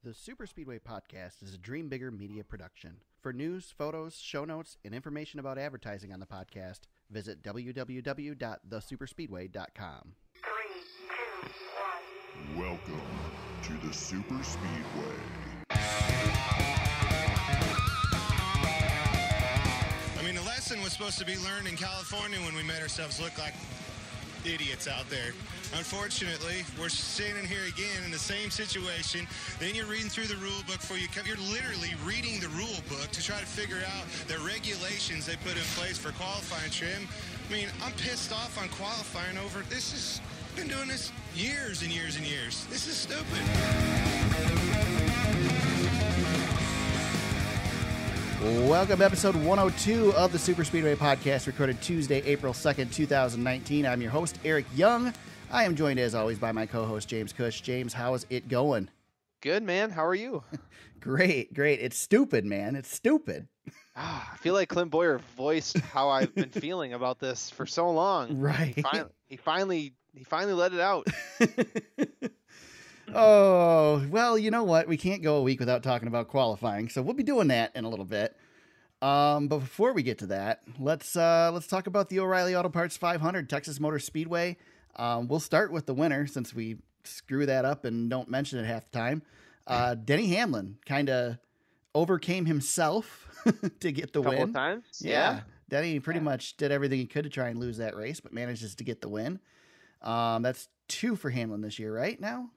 The Super Speedway Podcast is a Dream Bigger media production. For news, photos, show notes, and information about advertising on the podcast, visit www.thesuperspeedway.com. 3, 2, 1. Welcome to the Super Speedway. I mean, the lesson was supposed to be learned in California when we made ourselves look like idiots out there. Unfortunately, we're standing here again in the same situation. Then you're reading through the rule book before you come. You're literally reading the rule book to try to figure out the regulations they put in place for qualifying trim. I mean, I'm pissed off on qualifying over this. Is been doing this years and years and years. This is stupid. Welcome to episode 102 of the Super Speedway Podcast, recorded Tuesday, April 2nd, 2019. I'm your host, Eric Young. I am joined, as always, by my co-host, James Cush. James, how is it going? Good, man. How are you? Great. It's stupid, man. It's stupid. I feel like Clint Boyer voiced how I've been feeling about this for so long. Right. He finally let it out. Oh, well, you know what? We can't go a week without talking about qualifying, so we'll be doing that in a little bit. But before we get to that, let's talk about the O'Reilly Auto Parts 500 Texas Motor Speedway. We'll start with the winner since we screw that up and don't mention it half the time. Denny Hamlin kind of overcame himself to get the Couple win. of times. Yeah. Denny pretty much did everything he could to try and lose that race, but manages to get the win. That's 2 for Hamlin this year, right now?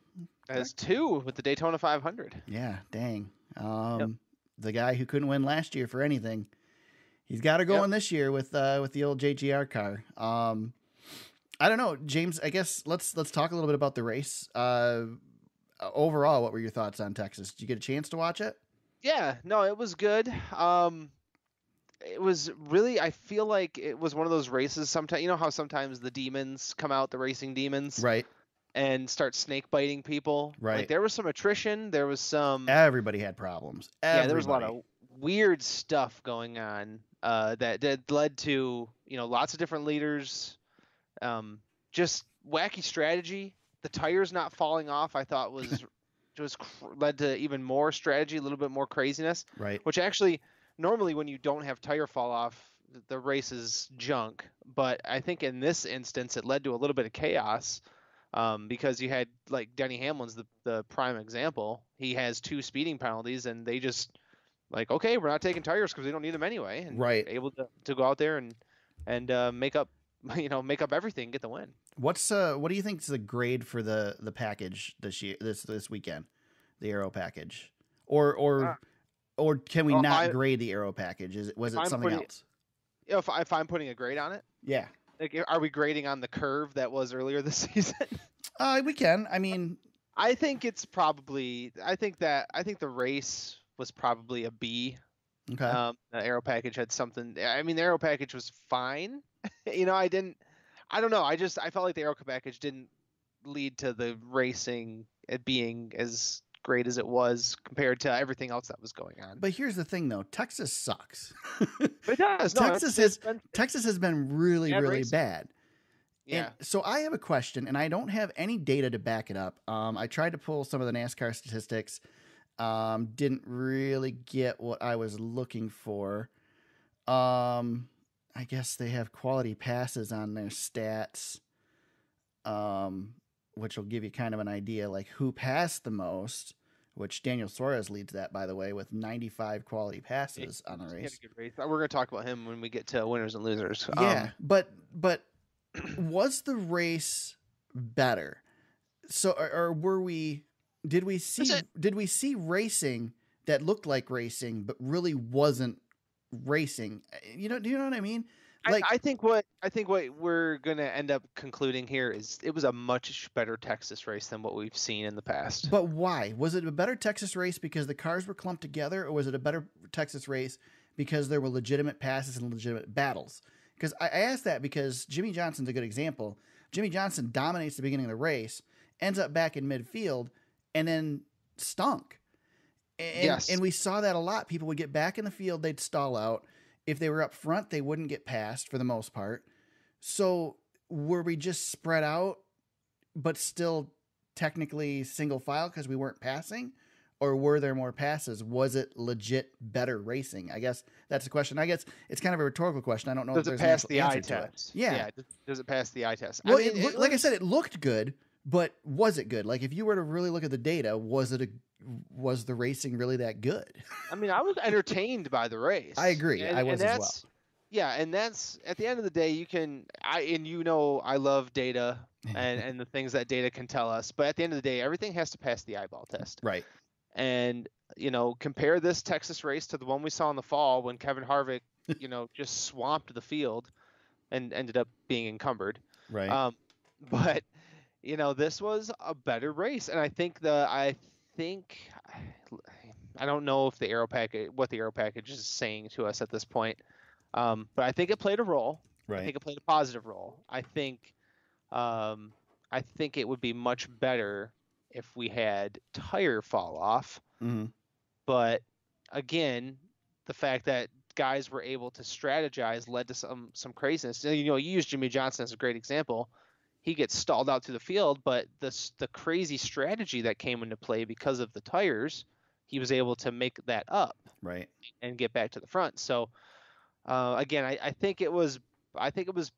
As 2 with the Daytona 500. Yeah, dang. Yep. The guy who couldn't win last year for anything, he's got to go in this year with the old JGR car. I don't know, James. I guess let's talk a little bit about the race. Overall, what were your thoughts on Texas? Did you get a chance to watch it? Yeah, no, it was good. It was really, I feel like it was one of those races. Sometimes, you know how sometimes the demons come out, the racing demons, Right. and start snake biting people. Right. Like, there was some attrition. There was some. Everybody had problems. Yeah, there was a lot of weird stuff going on that led to, lots of different leaders. Just wacky strategy. The tires not falling off, I thought led to even more strategy, a little bit more craziness. Right. Which actually, normally when you don't have tire fall off, the race is junk. But I think in this instance, it led to a little bit of chaos. Because you had, like, Denny Hamlin's the prime example. He has 2 speeding penalties, and they just like, okay, we're not taking tires because we don't need them anyway, and right, able to go out there and make up everything, get the win. What do you think is the grade for the package this weekend, the aero package, or can we not grade the aero package? Was it something else? If I'm putting a grade on it, yeah. Like, are we grading on the curve that was earlier this season? We can. I mean, I think the race was probably a B. Okay. The aero package had something. I mean, the aero package was fine. I don't know. I felt like the aero package didn't lead to the racing it being as great as it was compared to everything else that was going on. But here's the thing, though. Texas sucks. It does. Texas has been really bad. Yeah. And so I have a question, and I don't have any data to back it up. I tried to pull some of the NASCAR statistics. Didn't really get what I was looking for. I guess they have quality passes on their stats, which will give you kind of an idea, like who passed the most, which Daniel Suarez leads that, by the way, with 95 quality passes on the race. He had a good race. We're going to talk about him when we get to winners and losers. Yeah, but was the race better? So, or did we see racing that looked like racing but really wasn't racing? Do you know what I mean? Like, I think what we're gonna end up concluding here is it was a much better Texas race than what we've seen in the past. But why? Was it a better Texas race because the cars were clumped together, or was it a better Texas race because there were legitimate passes and legitimate battles? Because I asked that because Jimmy Johnson's a good example. Jimmy Johnson dominates the beginning of the race, ends up back in midfield, and then stunk. And we saw that a lot. People would get back in the field, they'd stall out. If they were up front, they wouldn't get passed for the most part. So were we just spread out, but still technically single file because we weren't passing? or were there more passes? Was it legit better racing? I guess that's the question. I guess it's kind of a rhetorical question. I don't know Does if it there's pass an the actual eye answer to it. test? Yeah. Does it pass the eye test? Well, I mean, like I said, it looked good, but was it good? Like if you were to really look at the data, was the racing really that good? I mean, I was entertained by the race. I agree. I was as well. Yeah, and that's at the end of the day, I love data and the things that data can tell us. But at the end of the day, everything has to pass the eyeball test. Right. And compare this Texas race to the one we saw in the fall when Kevin Harvick, just swamped the field and ended up being encumbered. Right. But this was a better race, and I don't know if what the aero package is saying to us at this point. But I think it played a role. Right. I think it played a positive role. I think it would be much better if we had tire fall off. Mm-hmm. But again, the fact that guys were able to strategize led to some craziness. You used Jimmy Johnson as a great example. He gets stalled out to the field, but the crazy strategy that came into play because of the tires, he was able to make that up. Right. And get back to the front. So again, I think it was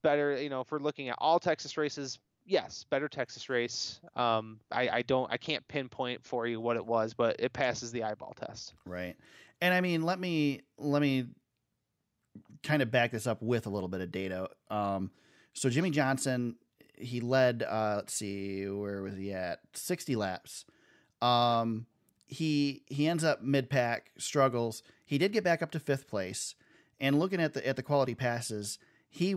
better. If we're looking at all Texas races, yes, better Texas race. I can't pinpoint for you what it was, but it passes the eyeball test. Right. And I mean, let me kind of back this up with a little bit of data. So Jimmy Johnson, he led, let's see, where was he at? 60 laps. He ends up mid-pack, struggles. He did get back up to 5th place. And looking at the quality passes, he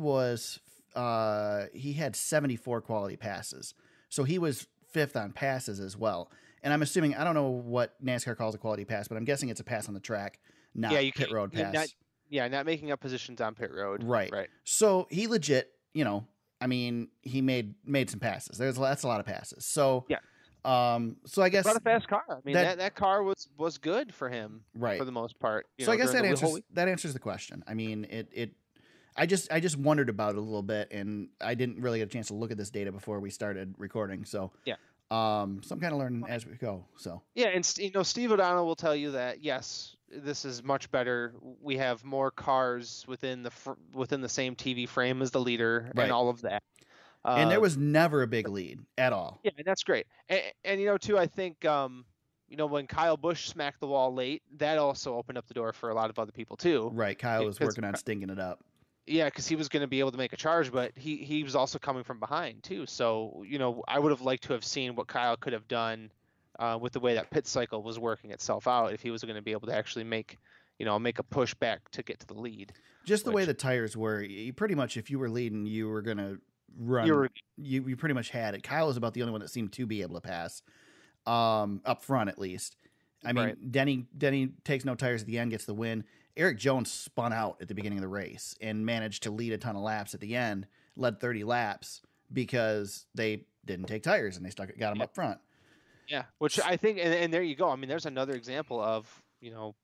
had 74 quality passes. So he was 5th on passes as well. And I'm assuming, I don't know what NASCAR calls a quality pass, but I'm guessing it's a pass on the track, not pit road pass. Not making up positions on pit road. Right. Right. So he legit, he made some passes. That's a lot of passes. So yeah. So I guess not a fast car. I mean, that car was good for him, right, for the most part. So I guess that answers the question. I mean, I just wondered about it a little bit, and I didn't really get a chance to look at this data before we started recording. So yeah. So I'm kind of learning as we go. So yeah, and Steve O'Donnell will tell you that yes, this is much better. We have more cars within the same TV frame as the leader, right, and all of that. And there was never a big lead at all. Yeah, and that's great. And too, I think when Kyle Busch smacked the wall late, that also opened up the door for a lot of other people too. Right, Kyle was working on stinking it up. Yeah, because he was going to be able to make a charge, but he was also coming from behind too. So I would have liked to have seen what Kyle could have done with the way that pit cycle was working itself out, if he was going to be able to actually make a push back to get to the lead. Just the way the tires were, you pretty much, if you were leading, you were going to run. You pretty much had it. Kyle was about the only one that seemed to be able to pass up front, at least. I mean, right. Denny takes no tires at the end, gets the win. Eric Jones spun out at the beginning of the race and managed to lead a ton of laps at the end, led 30 laps because they didn't take tires and they got him up front. Yeah, which I think, and there you go. I mean, there's another example of,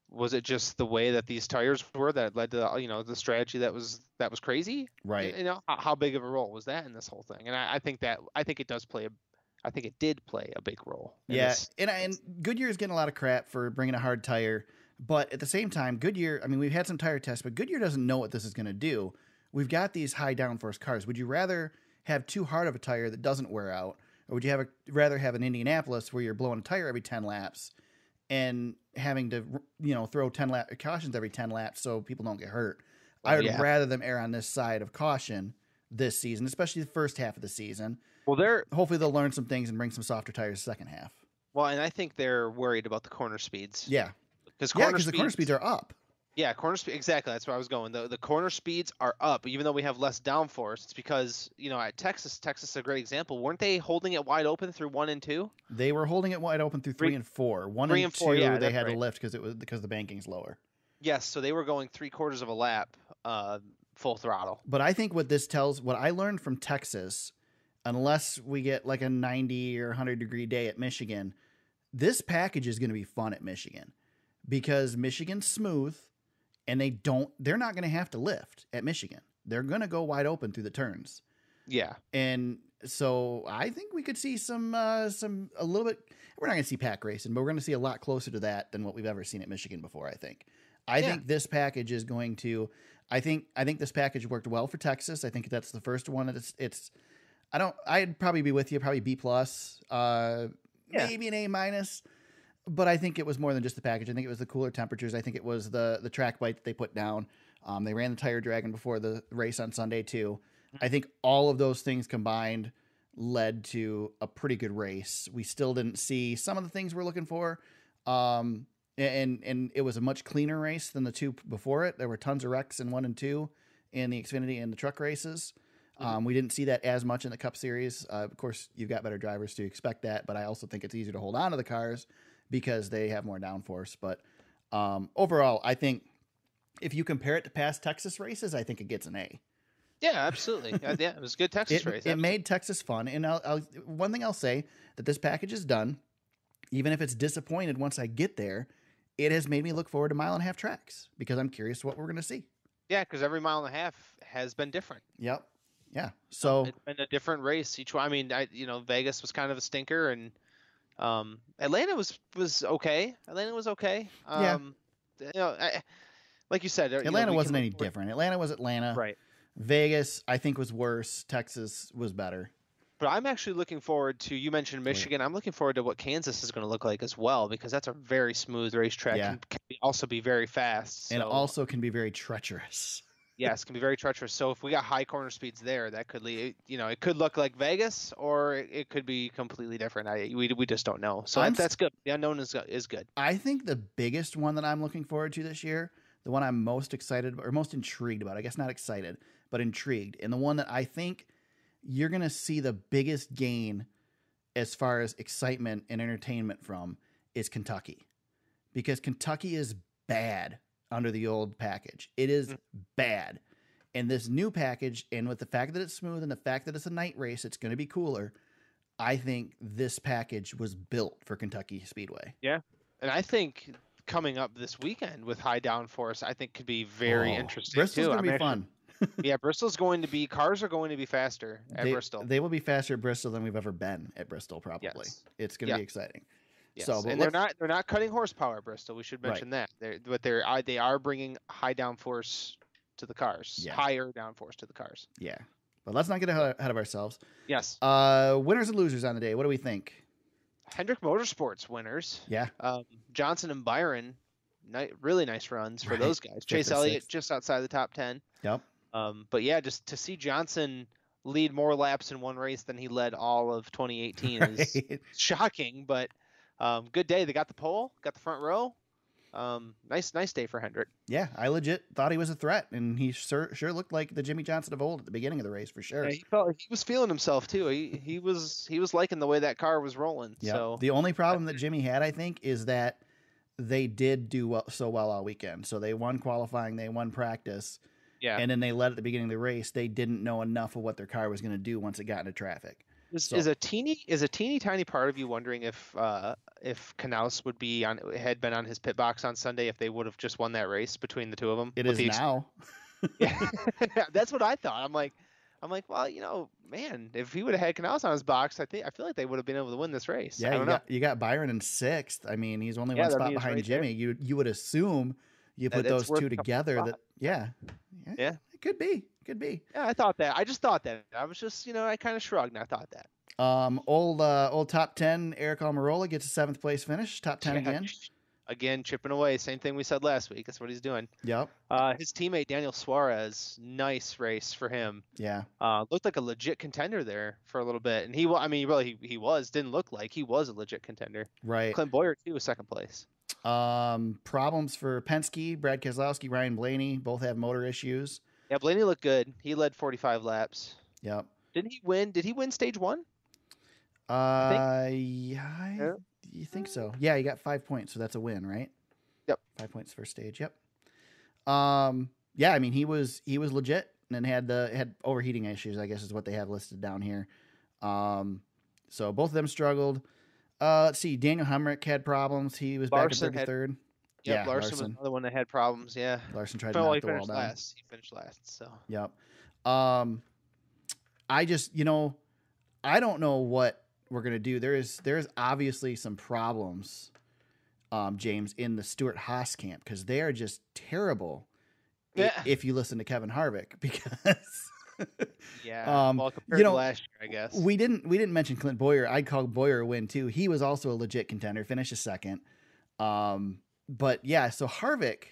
was it just the way that these tires were that led to, the strategy that was crazy? Right. How big of a role was that in this whole thing? And I think it did play a big role. Yeah, and Goodyear is getting a lot of crap for bringing a hard tire, but at the same time, Goodyear, I mean, we've had some tire tests, but Goodyear doesn't know what this is going to do. We've got these high downforce cars. Would you rather have too hard of a tire that doesn't wear out, or would you rather have an Indianapolis where you're blowing a tire every 10 laps and having to, throw 10 cautions every 10 laps so people don't get hurt? I would rather them err on this side of caution this season, especially the first half of the season. Well, hopefully they'll learn some things and bring some softer tires the second half. Well, and I think they're worried about the corner speeds. Yeah. Because the corner speeds are up. Yeah, corner speed, exactly. That's where I was going. The corner speeds are up, even though we have less downforce. It's because, at Texas is a great example. Weren't they holding it wide open through 1 and 2? They were holding it wide open through 3 and 4. 1 and 2, they had to lift because the banking's lower. Yes, so they were going 3/4 of a lap, full throttle. But I think what I learned from Texas, unless we get like a 90 or 100 degree day at Michigan, this package is going to be fun at Michigan because Michigan's smooth. And they're not going to have to lift at Michigan. They're going to go wide open through the turns. Yeah. And so I think we could see we're we're not going to see pack racing, but we're going to see a lot closer to that than what we've ever seen at Michigan before. I think this package is going to. I think this package worked well for Texas. I think that's the first one that it's. I'd probably be with you, probably B plus, maybe an A minus, but I think it was more than just the package. I think it was the cooler temperatures. I think it was the track bite that they put down. They ran the Tire Dragon before the race on Sunday too. I think all of those things combined led to a pretty good race. We still didn't see some of the things we're looking for. And it was a much cleaner race than the two before it. There were tons of wrecks in 1 and 2 in the Xfinity and the truck races. We didn't see that as much in the Cup Series. Of course, you've got better drivers to expect that, but I also think it's easier to hold on to the cars because they have more downforce. But overall, I think if you compare it to past Texas races, I think it gets an A. Yeah, absolutely. Yeah, it was a good Texas race. It made Texas fun. And one thing I'll say that this package has done, even if it's disappointed once I get there, it has made me look forward to 1.5 mile tracks because I'm curious what we're going to see. Yeah, because every 1.5 miles has been different. Yep. Yeah. So it's been a different race each one. I mean, Vegas was kind of a stinker, and Atlanta was okay. Atlanta was okay. Like you said, Atlanta wasn't any different. Atlanta was Atlanta. Right. Vegas, I think, was worse. Texas was better. But I'm actually looking forward to, you mentioned Michigan. I'm looking forward to what Kansas is going to look like as well, because that's a very smooth racetrack and can also be very fast. And also can be very treacherous. Yes, can be very treacherous. So if we got high corner speeds there, that could lead, it could look like Vegas, or it could be completely different. We just don't know. So that's good. The unknown is good. I think the biggest one that I'm looking forward to this year, the one I'm most excited or most intrigued about, I guess not excited, but intrigued, and the one that I think you're going to see the biggest gain as far as excitement and entertainment from is Kentucky. Because Kentucky is bad under the old package. It is bad. And this new package, and with the fact that it's smooth and the fact that it's a night race, it's going to be cooler. I think this package was built for Kentucky Speedway. Yeah. And I think coming up this weekend with high downforce, I think could be very interesting. Bristol's going to be fun. Yeah, Bristol's cars are going to be faster at Bristol. They will be faster at Bristol than we've ever been at Bristol, probably. Yes. It's going to be exciting. Yes. So, and they're not cutting horsepower at Bristol. We should mention that. They are bringing high downforce to the cars, higher downforce to the cars. Yeah, but let's not get ahead of ourselves. Yes. Winners and losers on the day. What do we think? Hendrick Motorsports winners. Yeah. Johnson and Byron, really nice runs for those guys. Chase Elliott just outside the top 10. Yep. But yeah, just to see Johnson lead more laps in one race than he led all of 2018 is shocking. But good day. They got the pole, got the front row. Nice day for Hendrick. Yeah, I legit thought he was a threat, and he sure looked like the Jimmy Johnson of old at the beginning of the race for sure. Yeah, he was feeling himself too. He was liking the way that car was rolling. Yeah. So the only problem that Jimmy had, I think, is that they did do so well all weekend. So they won qualifying, they won practice. Yeah. And then they led at the beginning of the race. They didn't know enough of what their car was going to do once it got into traffic. Is a teeny tiny part of you wondering if Knaus had been on his pit box on Sunday if they would have just won that race between the two of them? It is now. Yeah, that's what I thought. I'm like, well, man, if he would have had Knaus on his box, I feel like they would have been able to win this race. Yeah, you got Byron in 6th. I mean, he's only one spot behind Jimmy. You would assume you put those two together. It could be. Yeah, I thought that. I just thought that. I was just, I kind of shrugged and I thought that. Old top 10, Eric Almirola gets a 7th place finish. Top 10 again. Again, chipping away. Same thing we said last week. That's what he's doing. Yep. His teammate, Daniel Suarez, nice race for him. Yeah. Looked like a legit contender there for a little bit. And he was. Didn't look like he was a legit contender. Right. Clint Boyer, too, was 2nd place. Problems for Penske, Brad Keselowski, Ryan Blaney, both have motor issues. Yeah, Blaney looked good. He led 45 laps. Yep. Didn't he win? Did he win stage 1? You think so? Yeah, he got 5 points, so that's a win, right? Yep. 5 points first stage. Yep. Yeah, I mean he was legit and had overheating issues, I guess is what they have listed down here. So both of them struggled. Let's see, Daniel Hemrick had problems. He was Larson back in 33rd. Yep, Larson was another one that had problems. Yeah, Larson tried to knock the wall down. Last. He finished last. So. Yep. I just, I don't know what we're gonna do, there's obviously some problems, James, in the Stuart Haas camp because they are just terrible. Yeah. If you listen to Kevin Harvick, because Yeah. Well, compared you to know, last year, I guess. we didn't mention Clint Boyer. I'd call Boyer a win too. He was also a legit contender, finished a second. But yeah, so Harvick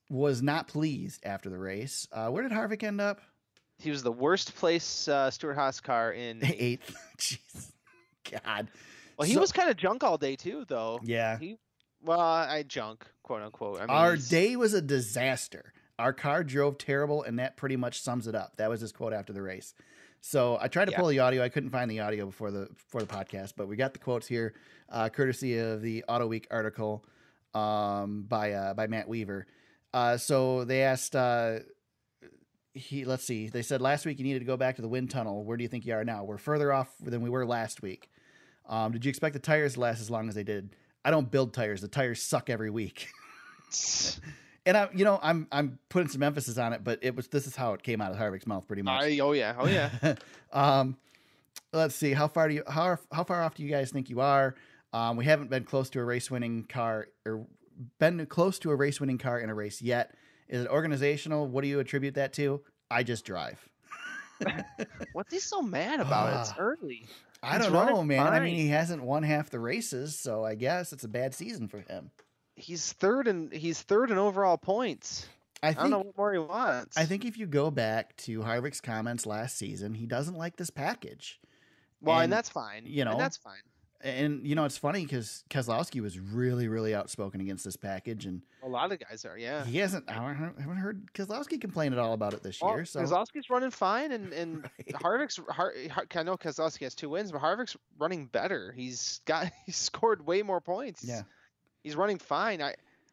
was not pleased after the race. Where did Harvick end up? He was the worst place Stuart Haas car in. 8th. Jeez, God. Well, he So- was kind of junk all day too, though. Yeah. I junk, quote unquote. I mean, Our he's- day was a disaster. Our car drove terrible, and that pretty much sums it up. That was his quote after the race. So I tried to pull the audio. I couldn't find the audio before the podcast, but we got the quotes here, courtesy of the Auto Week article by Matt Weaver. So they asked, let's see. They said last week you needed to go back to the wind tunnel. Where do you think you are now? We're further off than we were last week. Did you expect the tires to last as long as they did? I don't build tires. The tires suck every week. And I'm putting some emphasis on it, but this is how it came out of Harvick's mouth pretty much. oh yeah. Let's see. How far off do you guys think you are? We haven't been close to a race winning car in a race yet. Is it organizational? What do you attribute that to? I just drive. What's he so mad about? It's early. I He's don't know, running man. I fine. mean, he hasn't won half the races, so I guess it's a bad season for him. He's third in overall points. I don't know what more he wants. I think if you go back to Harvick's comments last season, he doesn't like this package. Well, and And, that's fine. you know, and that's fine. And it's funny because Keselowski was really, really outspoken against this package, and A lot of guys are. Yeah. he hasn't. I haven't heard Keselowski complain at all about it this Well, year. So Keselowski's running fine, and Right. Harvick's. I know Keselowski has 2 wins, but Harvick's running better. He's scored way more points. yeah, He's running fine.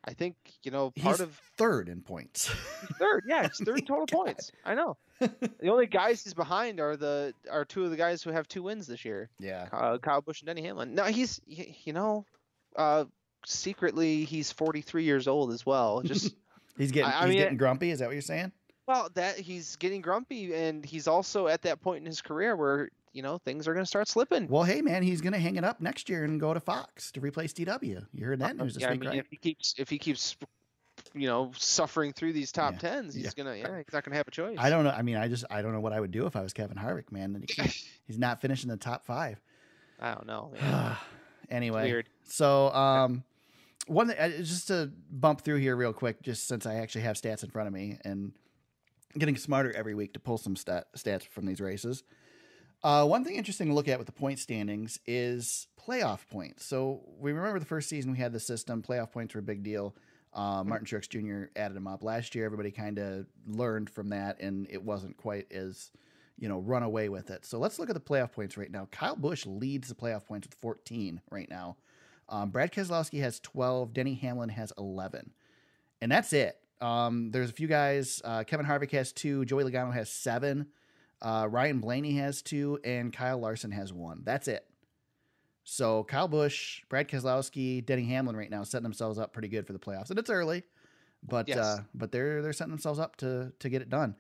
I think part he's of third in points. third. Yeah, he's third in total points. I know. The only guys he's behind are 2 of the guys who have 2 wins this year. Yeah, Kyle Busch and Denny Hamlin. No, he's secretly he's 43 years old as well. Just he's getting I mean, getting grumpy. Is that what you're saying? well, that he's getting grumpy, and he's also at that point in his career where things are going to start slipping. Well, hey man, he's gonna hang it up next year and go to Fox to replace DW. You heard that news this Yeah, I week, mean, right? if he keeps suffering through these top Yeah. tens, he's not gonna have a choice. I don't know. I mean, I don't know what I would do if I was Kevin Harvick, man. And he's not finishing the top 5. I don't know. Man. Anyway, Weird. so one thing, just to bump through here real quick, just since I actually have stats in front of me and getting smarter every week to pull some stats from these races. One thing interesting to look at with the point standings is playoff points. So we remember the first season we had the system. Playoff points were a big deal. Martin Truex Jr. added them up last year. Everybody kind of learned from that, and it wasn't quite as run away with it. So let's look at the playoff points right now. Kyle Busch leads the playoff points with 14 right now. Brad Keselowski has 12. Denny Hamlin has 11, and that's it. There's a few guys. Kevin Harvick has 2. Joey Logano has 7. Ryan Blaney has 2, and Kyle Larson has 1. That's it. So Kyle Busch, Brad Keselowski, Denny Hamlin right now setting themselves up pretty good for the playoffs, and it's early, but Yes. but they're setting themselves up to get it done.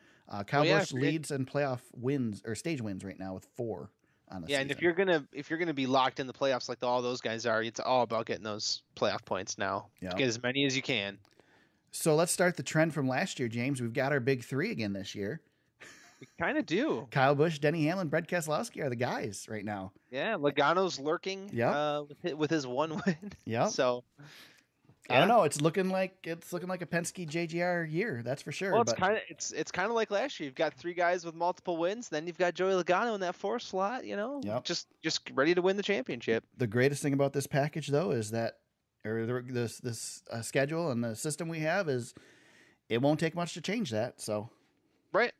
Kyle Busch leads in playoff wins or stage wins right now with 4 on the season. And if you're gonna be locked in the playoffs like all those guys are, it's all about getting those playoff points now. Yeah. Get as many as you can. So let's start the trend from last year, James. We've got our big 3 again this year. We kind of do. Kyle Busch, Denny Hamlin, Brad Keselowski are the guys right now. Yeah, Logano's lurking. Yeah. With his 1 win. Yep. So. I don't know. It's looking like a Penske JGR year. That's for sure. Well, but it's kind of like last year. You've got 3 guys with multiple wins. Then you've got Joey Logano in that 4th slot. Yep. Just ready to win the championship. the greatest thing about this package, though, is that, this schedule and the system we have is, it won't take much to change that. So, Right.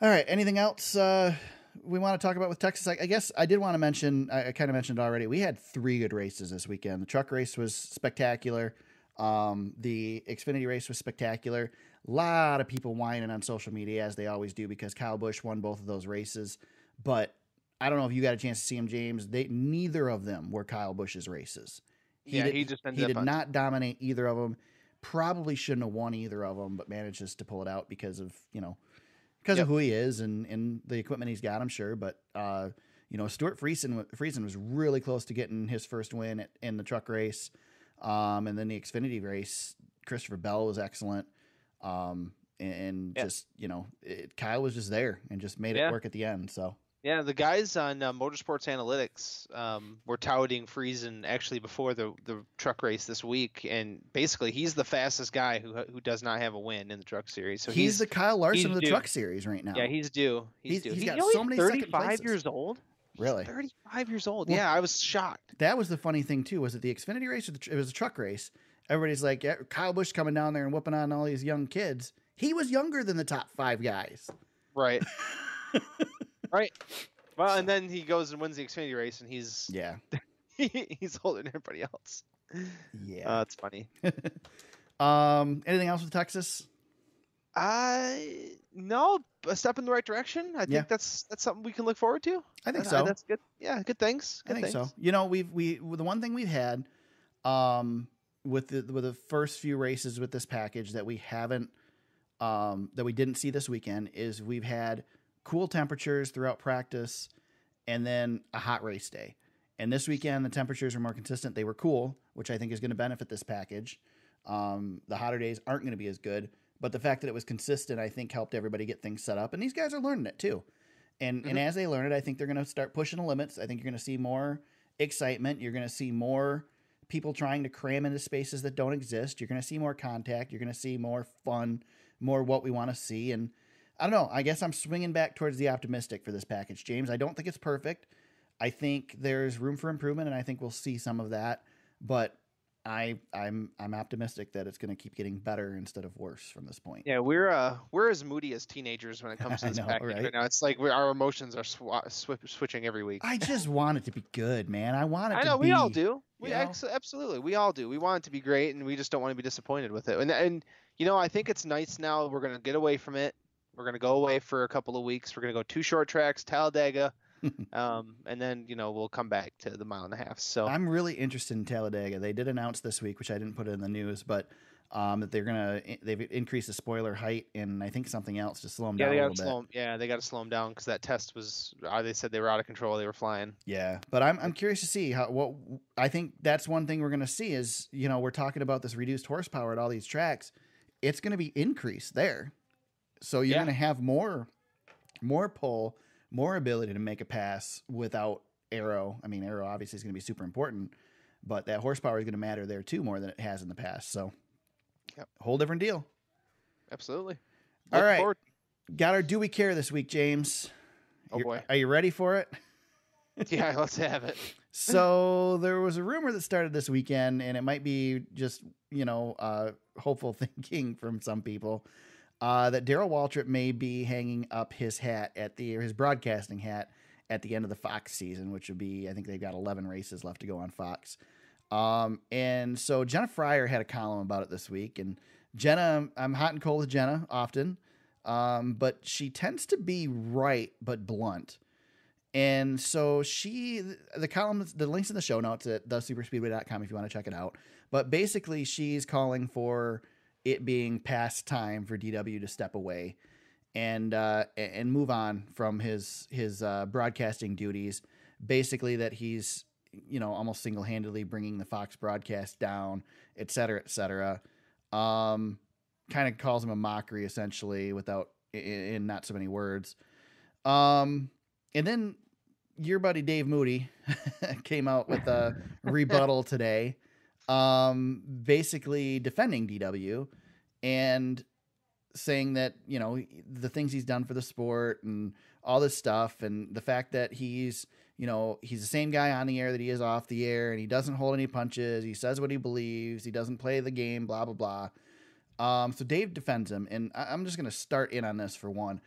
all right. Anything else we want to talk about with Texas? I guess I did want to mention. I kind of mentioned already. We had 3 good races this weekend. The truck race was spectacular. The Xfinity race was spectacular. A lot of people whining on social media, as they always do, because Kyle Busch won both of those races. But I don't know if you got a chance to see him, James. Neither of them were Kyle Busch's races. He just ended he up did on- not dominate either of them. Probably shouldn't have won either of them, but manages to pull it out because of of who he is and the equipment he's got, I'm sure. But Stuart Friesen was really close to getting his first win in the truck race. And then the Xfinity race, Christopher Bell was excellent. Kyle was just there and just made it work at the end. So. Yeah, the guys on Motorsports Analytics were touting Friesen actually before the truck race this week, and basically he's the fastest guy who does not have a win in the truck series. So he's the Kyle Larson of the truck series right now. Yeah, he's due. He's due. He's got so many second 35 places. years old. Really? 35 years old. Well, yeah, I was shocked. That was the funny thing too. Was it the Xfinity race or it was a truck race? Everybody's like, yeah, Kyle Busch coming down there and whooping on all these young kids. He was younger than the top 5 guys. Right. Right. Well, and then he goes and wins the Xfinity race, and he's he's older than everybody else. Yeah, it's funny. Anything else with Texas? No, a step in the right direction. I think that's something we can look forward to. I think so. That's good. Yeah, good things. I think so. We the one thing we've had, with the first few races with this package that we haven't, that we didn't see this weekend is we've had cool temperatures throughout practice and then a hot race day. And this weekend, the temperatures are more consistent. They were cool, which I think is going to benefit this package. The hotter days aren't going to be as good, but the fact that it was consistent, I think helped everybody get things set up. And these guys are learning it too. And as they learn it, I think they're going to start pushing the limits. I think you're going to see more excitement. You're going to see more people trying to cram into spaces that don't exist. You're going to see more contact. You're going to see more fun, more what we want to see. And I don't know. I guess I'm swinging back towards the optimistic for this package, James. I don't think it's perfect. I think there's room for improvement, and I think we'll see some of that. But I'm optimistic that it's going to keep getting better instead of worse from this point. Yeah, we're as moody as teenagers when it comes to this package right now. It's like our emotions are switching every week. I just want it to be good, man. I want it. We all do. Absolutely, we all do. We want it to be great, and we just don't want to be disappointed with it. And I think it's nice now. We're going to get away from it. We're going to go away for a couple of weeks. We're going to go 2 short tracks, Talladega, and then, we'll come back to the 1.5 miles. So I'm really interested in Talladega. They did announce this week, which I didn't put in the news, but that they've increased the spoiler height and I think something else to slow them down a little bit. They got to slow them down because that test was, they said they were out of control. They were flying. Yeah, but I'm curious to see I think that's one thing we're going to see is, we're talking about this reduced horsepower at all these tracks. It's going to be increased there. So you're going to have more pull, more ability to make a pass without aero. I mean, aero obviously is going to be super important, but that horsepower is going to matter there too more than it has in the past. So, whole different deal. Absolutely. All right, got our Do We Care this week, James. Oh boy, are you ready for it? Yeah, let's have it. So there was a rumor that started this weekend, and it might be just hopeful thinking from some people. That Darrell Waltrip may be hanging up his hat his broadcasting hat at the end of the Fox season, which would be, I think they've got 11 races left to go on Fox. And so Jenna Fryer had a column about it this week, and Jenna, I'm hot and cold with Jenna often. But she tends to be right, but blunt. And so the column, the link's in the show notes at thesuperspeedway.com if you want to check it out. But basically she's calling for it being past time for DW to step away and move on from his broadcasting duties. Basically that he's, almost single-handedly bringing the Fox broadcast down, et cetera, et cetera. Kind of calls him a mockery essentially without in not so many words. And then your buddy Dave Moody came out with a rebuttal today. Basically defending DW and saying that, the things he's done for the sport and all this stuff. And the fact that he's the same guy on the air that he is off the air, and he doesn't hold any punches. He says what he believes. He doesn't play the game, blah, blah, blah. So Dave defends him. And I'm just going to start in on this for one.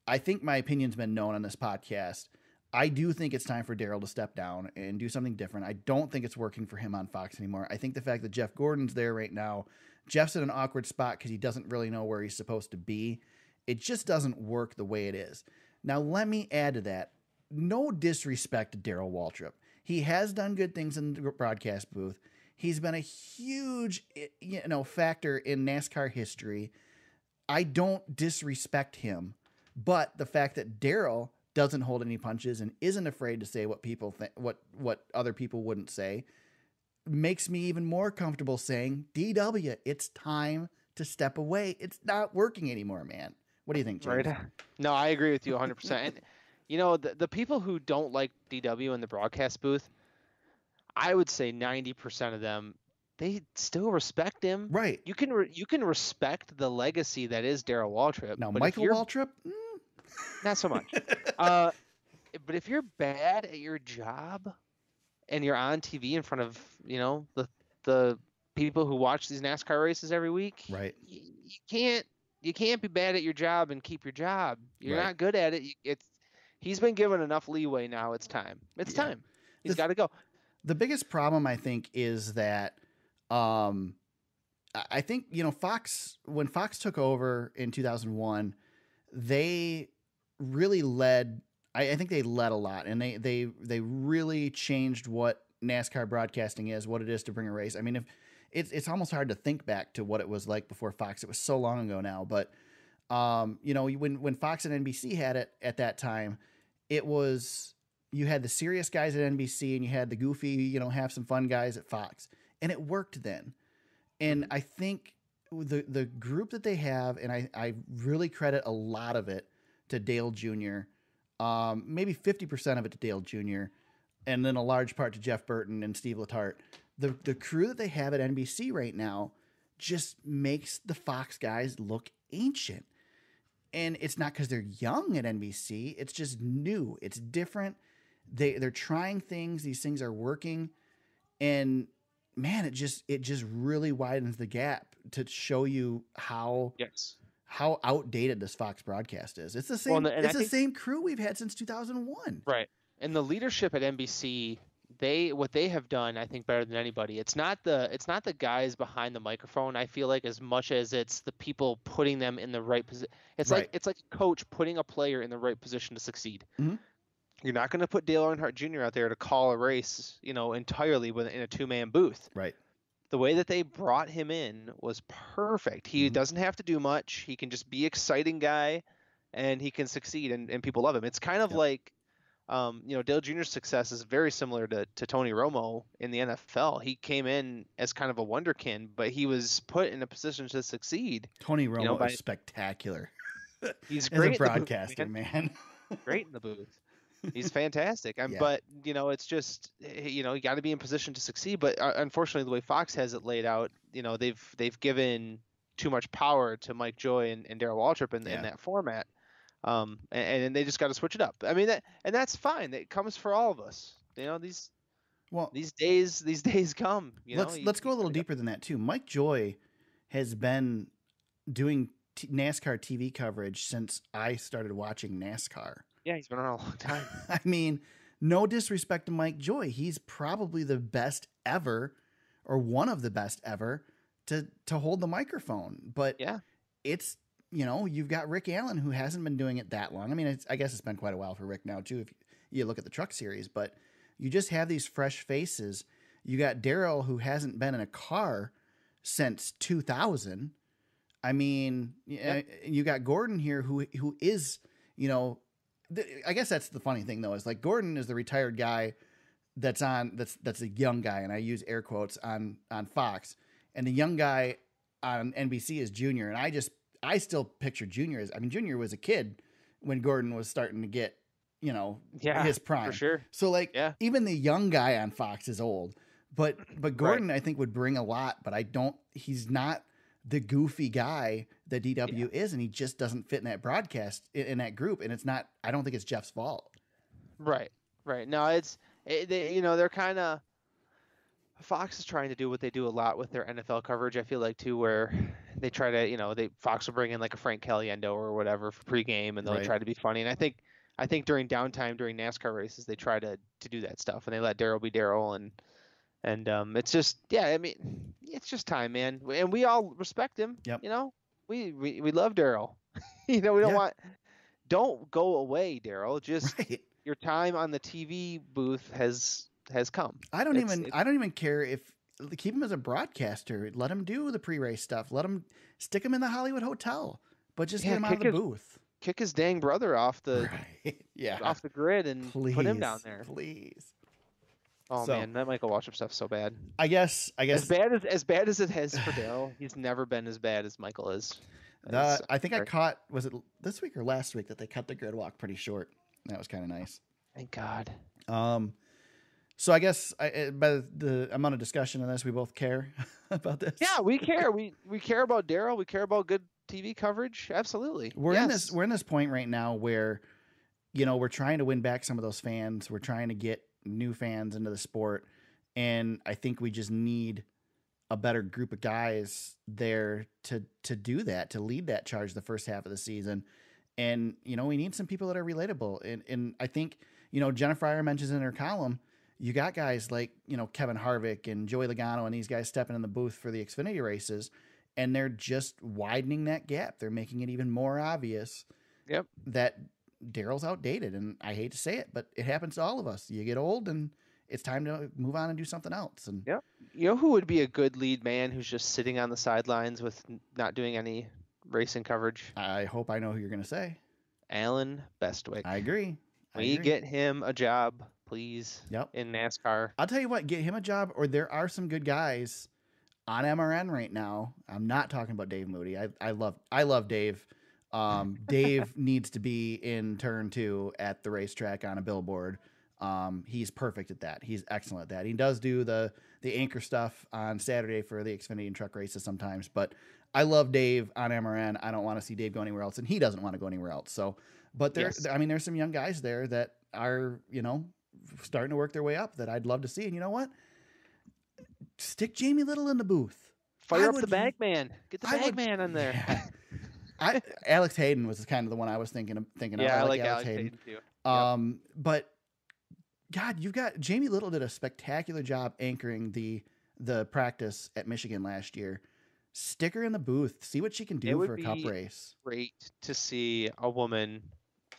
I think my opinion's been known on this podcast. I do think it's time for Darrell to step down and do something different. I don't think it's working for him on Fox anymore. I think the fact that Jeff Gordon's there right now, Jeff's in an awkward spot because he doesn't really know where he's supposed to be. It just doesn't work the way it is. Now, let me add to that. No disrespect to Darrell Waltrip. He has done good things in the broadcast booth. He's been a huge, factor in NASCAR history. I don't disrespect him, but the fact that Darrell doesn't hold any punches and isn't afraid to say what people think, what other people wouldn't say, makes me even more comfortable saying, DW, it's time to step away. It's not working anymore, man. What do you think, James? Right. No, I agree with you 100%. And, you know, the people who don't like DW in the broadcast booth, I would say 90% of them, they still respect him. Right. You can respect the legacy that is Darrell Waltrip. Now, but Michael if you're, Waltrip, not so much. But if you're bad at your job and you're on TV in front of, you know, the people who watch these NASCAR races every week, right? You can't be bad at your job and keep your job. You're Right. not good at it. He's been given enough leeway now. It's time. It's time. He's got to go. The biggest problem, I think, is that I think, you know, Fox, when Fox took over in 2001, they really led. I think they led a lot, and they really changed what NASCAR broadcasting is, what it is to bring a race. I mean, if it's almost hard to think back to what it was like before Fox. It was so long ago now, but you know, when Fox and NBC had it at that time, it was, you had the serious guys at NBC and you had the goofy, you know, have some fun guys at Fox, and it worked then. And I think the group that they have, and I really credit a lot of it to Dale Jr., maybe 50% of it to Dale Jr., and then a large part to Jeff Burton and Steve Letarte. The crew that they have at NBC right now just makes the Fox guys look ancient. And it's not because they're young at NBC. It's just new. It's different. They're trying things. These things are working. And man, it just really widens the gap to show you how outdated this Fox broadcast is. It's the same. Well, it's the same crew we've had since 2001. Right. And the leadership at NBC, what they have done, I think, better than anybody. It's not the guys behind the microphone, I feel like, as much as it's the people putting them in the right position. It's like a coach putting a player in the right position to succeed. Mm-hmm. You're not going to put Dale Earnhardt Jr. out there to call a race, you know, entirely in a two-man booth. Right. The way that they brought him in was perfect. He doesn't have to do much. He can just be exciting guy, and he can succeed, and people love him. It's kind of like, you know, Dale Jr.'s success is very similar to Tony Romo in the NFL. He came in as kind of a wonderkin, but he was put in a position to succeed. Tony Romo is spectacular. He's as great a broadcaster, man. Great in the booth. He's fantastic. But, you know, it's just, you know, you got to be in position to succeed. But unfortunately, the way Fox has it laid out, you know, they've given too much power to Mike Joy and Darrell Waltrip in that format. And they just got to switch it up. I mean, that's fine. It comes for all of us. You know, these days come. You know, let's go a little deeper than that too. Mike Joy has been doing NASCAR TV coverage since I started watching NASCAR. Yeah, he's been on a long time. I mean, no disrespect to Mike Joy. He's probably the best ever, or one of the best ever, to hold the microphone. But it's, you know, you've got Rick Allen, who hasn't been doing it that long. I mean, I guess it's been quite a while for Rick now, too, if you look at the Truck Series. But you just have these fresh faces. You got Darrell, who hasn't been in a car since 2000. I mean, you got Gordon here, who is, you know, I guess that's the funny thing, though, is like Gordon is the retired guy that's a young guy, and I use air quotes on Fox, and the young guy on NBC is Junior, and I still picture Junior as, I mean, Junior was a kid when Gordon was starting to get, you know, his prime. For sure. So like even the young guy on Fox is old, but Gordon I think would bring a lot, but he's not the goofy guy that DW is, and he just doesn't fit in that broadcast, in that group. And I don't think it's Jeff's fault. Right. No, you know, they're kind of, Fox is trying to do what they do a lot with their NFL coverage, I feel like, too, where they try to, you know, Fox will bring in like a Frank Caliendo or whatever for pregame, and they'll try to be funny. And I think during downtime, during NASCAR races, they try to do that stuff, and they let Darrell be Darrell, and it's just, I mean, it's just time, man. And we all respect him. Yep. You know, we love Darrell. You know, we don't go away, Darrell. Just your time on the TV booth has come. I don't even care if, keep him as a broadcaster. Let him do the pre-race stuff. Let him stick him in the Hollywood Hotel, but just get him out of the booth. kick his dang brother off the Right. Yeah. off the grid and Please. put him down there. Please. Oh So- man, that Michael Waltrip stuff's so bad. I guess As bad as it has for Daryl, he's never been as bad as Michael is. I think I caught, was it this week or last week, that they cut the grid walk pretty short. That was kind of nice. Thank God. So I guess by the amount of discussion on this, we both care about this. Yeah, we care. We care about Daryl. We care about good TV coverage. Absolutely. We're in this point right now where, we're trying to win back some of those fans. We're trying to get new fans into the sport, and I think we just need a better group of guys there to do that, to lead that charge the first half of the season. And we need some people that are relatable. And I think Jennifer Fryer mentions in her column, you got guys like Kevin Harvick and Joey Logano and these guys stepping in the booth for the Xfinity races, and they're just widening that gap. They're making it even more obvious. Yep. That Daryl's outdated, and I hate to say it, but it happens to all of us. You get old, and it's time to move on and do something else. And yep. You know who would be a good lead man who's just sitting on the sidelines with not doing any racing coverage? I hope I know who you're going to say. Alan Bestwick. I agree. Get him a job, please. Yep. In NASCAR. I'll tell you what, get him a job, or there are some good guys on MRN right now. I'm not talking about Dave Moody. I love Dave. Dave needs to be in turn 2 at the racetrack on a billboard. He's perfect at that. He's excellent at that. He does do the anchor stuff on Saturday for the Xfinity and truck races sometimes, but I love Dave on MRN. I don't want to see Dave go anywhere else, and he doesn't want to go anywhere else. So, but there's some young guys there that are, starting to work their way up that I'd love to see. And you know what? Stick Jamie Little in the booth. Fire up the bag man. Get the bag man in there. Yeah. Alex Hayden was kind of the one I was thinking of. Yeah, I like Alex Hayden too. But God, you've got Jamie Little did a spectacular job anchoring the practice at Michigan last year. Stick her in the booth. See what she can do for a cup race. Great to see a woman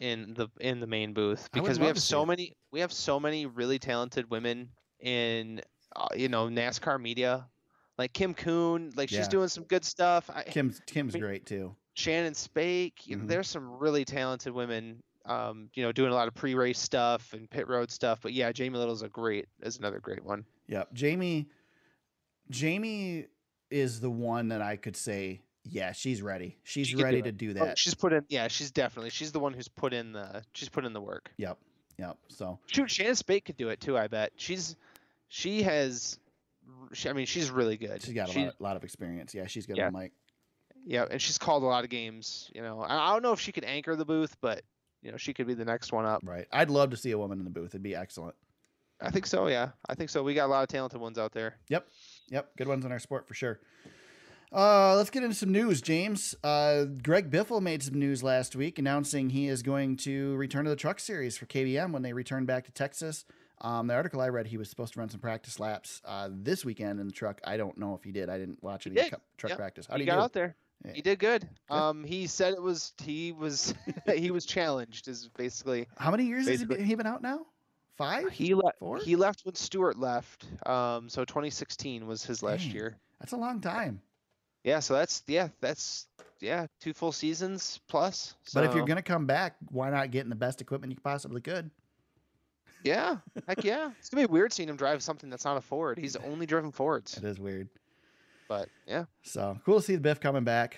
in the main booth, because we have so many really talented women in NASCAR media, like Kim Kuhn, she's doing some good stuff. Kim's great too. Shannon Spake, there's some really talented women, doing a lot of pre-race stuff and pit road stuff. But yeah, Jamie Little's is another great one. Yeah, Jamie is the one that I could say, yeah, she's ready. She's ready to do that. She's the one who's put in the work. Yep. So shoot, Shannon Spake could do it too. I bet she's really good. She's got a lot of experience. Yeah, she's good on the mic. Yeah, and she's called a lot of games. I don't know if she could anchor the booth, but she could be the next one up. Right. I'd love to see a woman in the booth. It'd be excellent. I think so. Yeah, I think so. We got a lot of talented ones out there. Yep. Good ones in our sport for sure. Let's get into some news, James. Greg Biffle made some news last week announcing he is going to return to the truck series for KBM when they return back to Texas. The article I read, he was supposed to run some practice laps this weekend in the truck. I don't know if he did. I didn't watch any truck practice. How did he got do? out there? Yeah. He did good. He said he was he was challenged. Is basically how many years has he been out now? 5? He left when Stewart left. So 2016 was his last year. That's a long time. Yeah. So that's 2 full seasons plus. So. But if you're gonna come back, why not get in the best equipment you possibly could? Yeah, heck yeah. It's gonna be weird seeing him drive something that's not a Ford. He's only driven Fords. It is weird. But yeah. So cool to see the Biff coming back.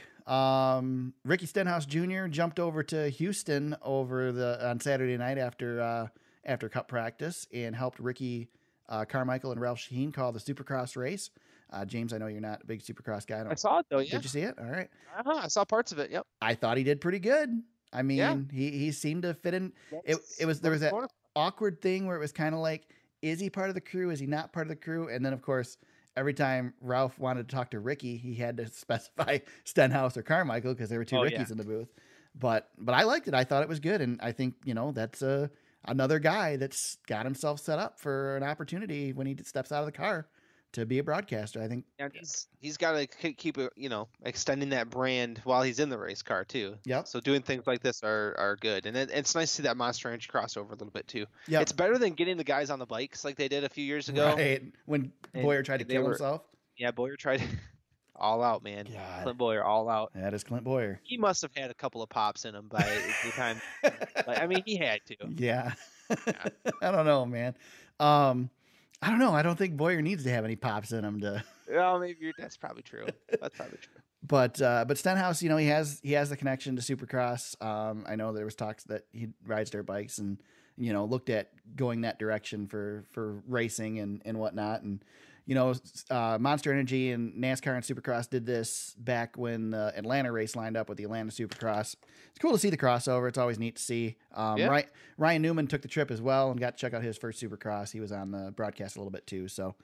Ricky Stenhouse Jr. jumped over to Houston on Saturday night after Cup practice and helped Ricky Carmichael and Ralph Sheheen call the Supercross race. James, I know you're not a big Supercross guy. I saw it though. Yeah. Did you see it? All right. I saw parts of it. Yep. I thought he did pretty good. I mean, he seemed to fit in. There was that awkward thing where it was kind of like, is he part of the crew? Is he not part of the crew? And then of course, every time Ralph wanted to talk to Ricky, he had to specify Stenhouse or Carmichael because there were two Rickies in the booth. But I liked it. I thought it was good. And I think, that's another guy that's got himself set up for an opportunity when he steps out of the car to be a broadcaster. I think he's got to keep extending that brand while he's in the race car too. Yeah. So doing things like this are good, and it's nice to see that Monster Energy crossover a little bit too. Yeah. It's better than getting the guys on the bikes like they did a few years ago. Right. When Boyer tried to kill himself. Yeah, Boyer tried. all out, man. God. Clint Boyer, all out. That is Clint Boyer. He must have had a couple of pops in him by the time. I mean, he had to. Yeah. Yeah. I don't know, man. I don't know. I don't think Boyer needs to have any pops in him to. Well, maybe that's probably true. That's probably true. But Stenhouse, you know, he has the connection to Supercross. I know there was talks that he rides dirt bikes and, you know, looked at going that direction for racing and whatnot. And, you know, Monster Energy and NASCAR and Supercross did this back when the Atlanta race lined up with the Atlanta Supercross. It's cool to see the crossover. It's always neat to see. Yeah. Ryan Newman took the trip as well and got to check out his first Supercross. He was on the broadcast a little bit too. So,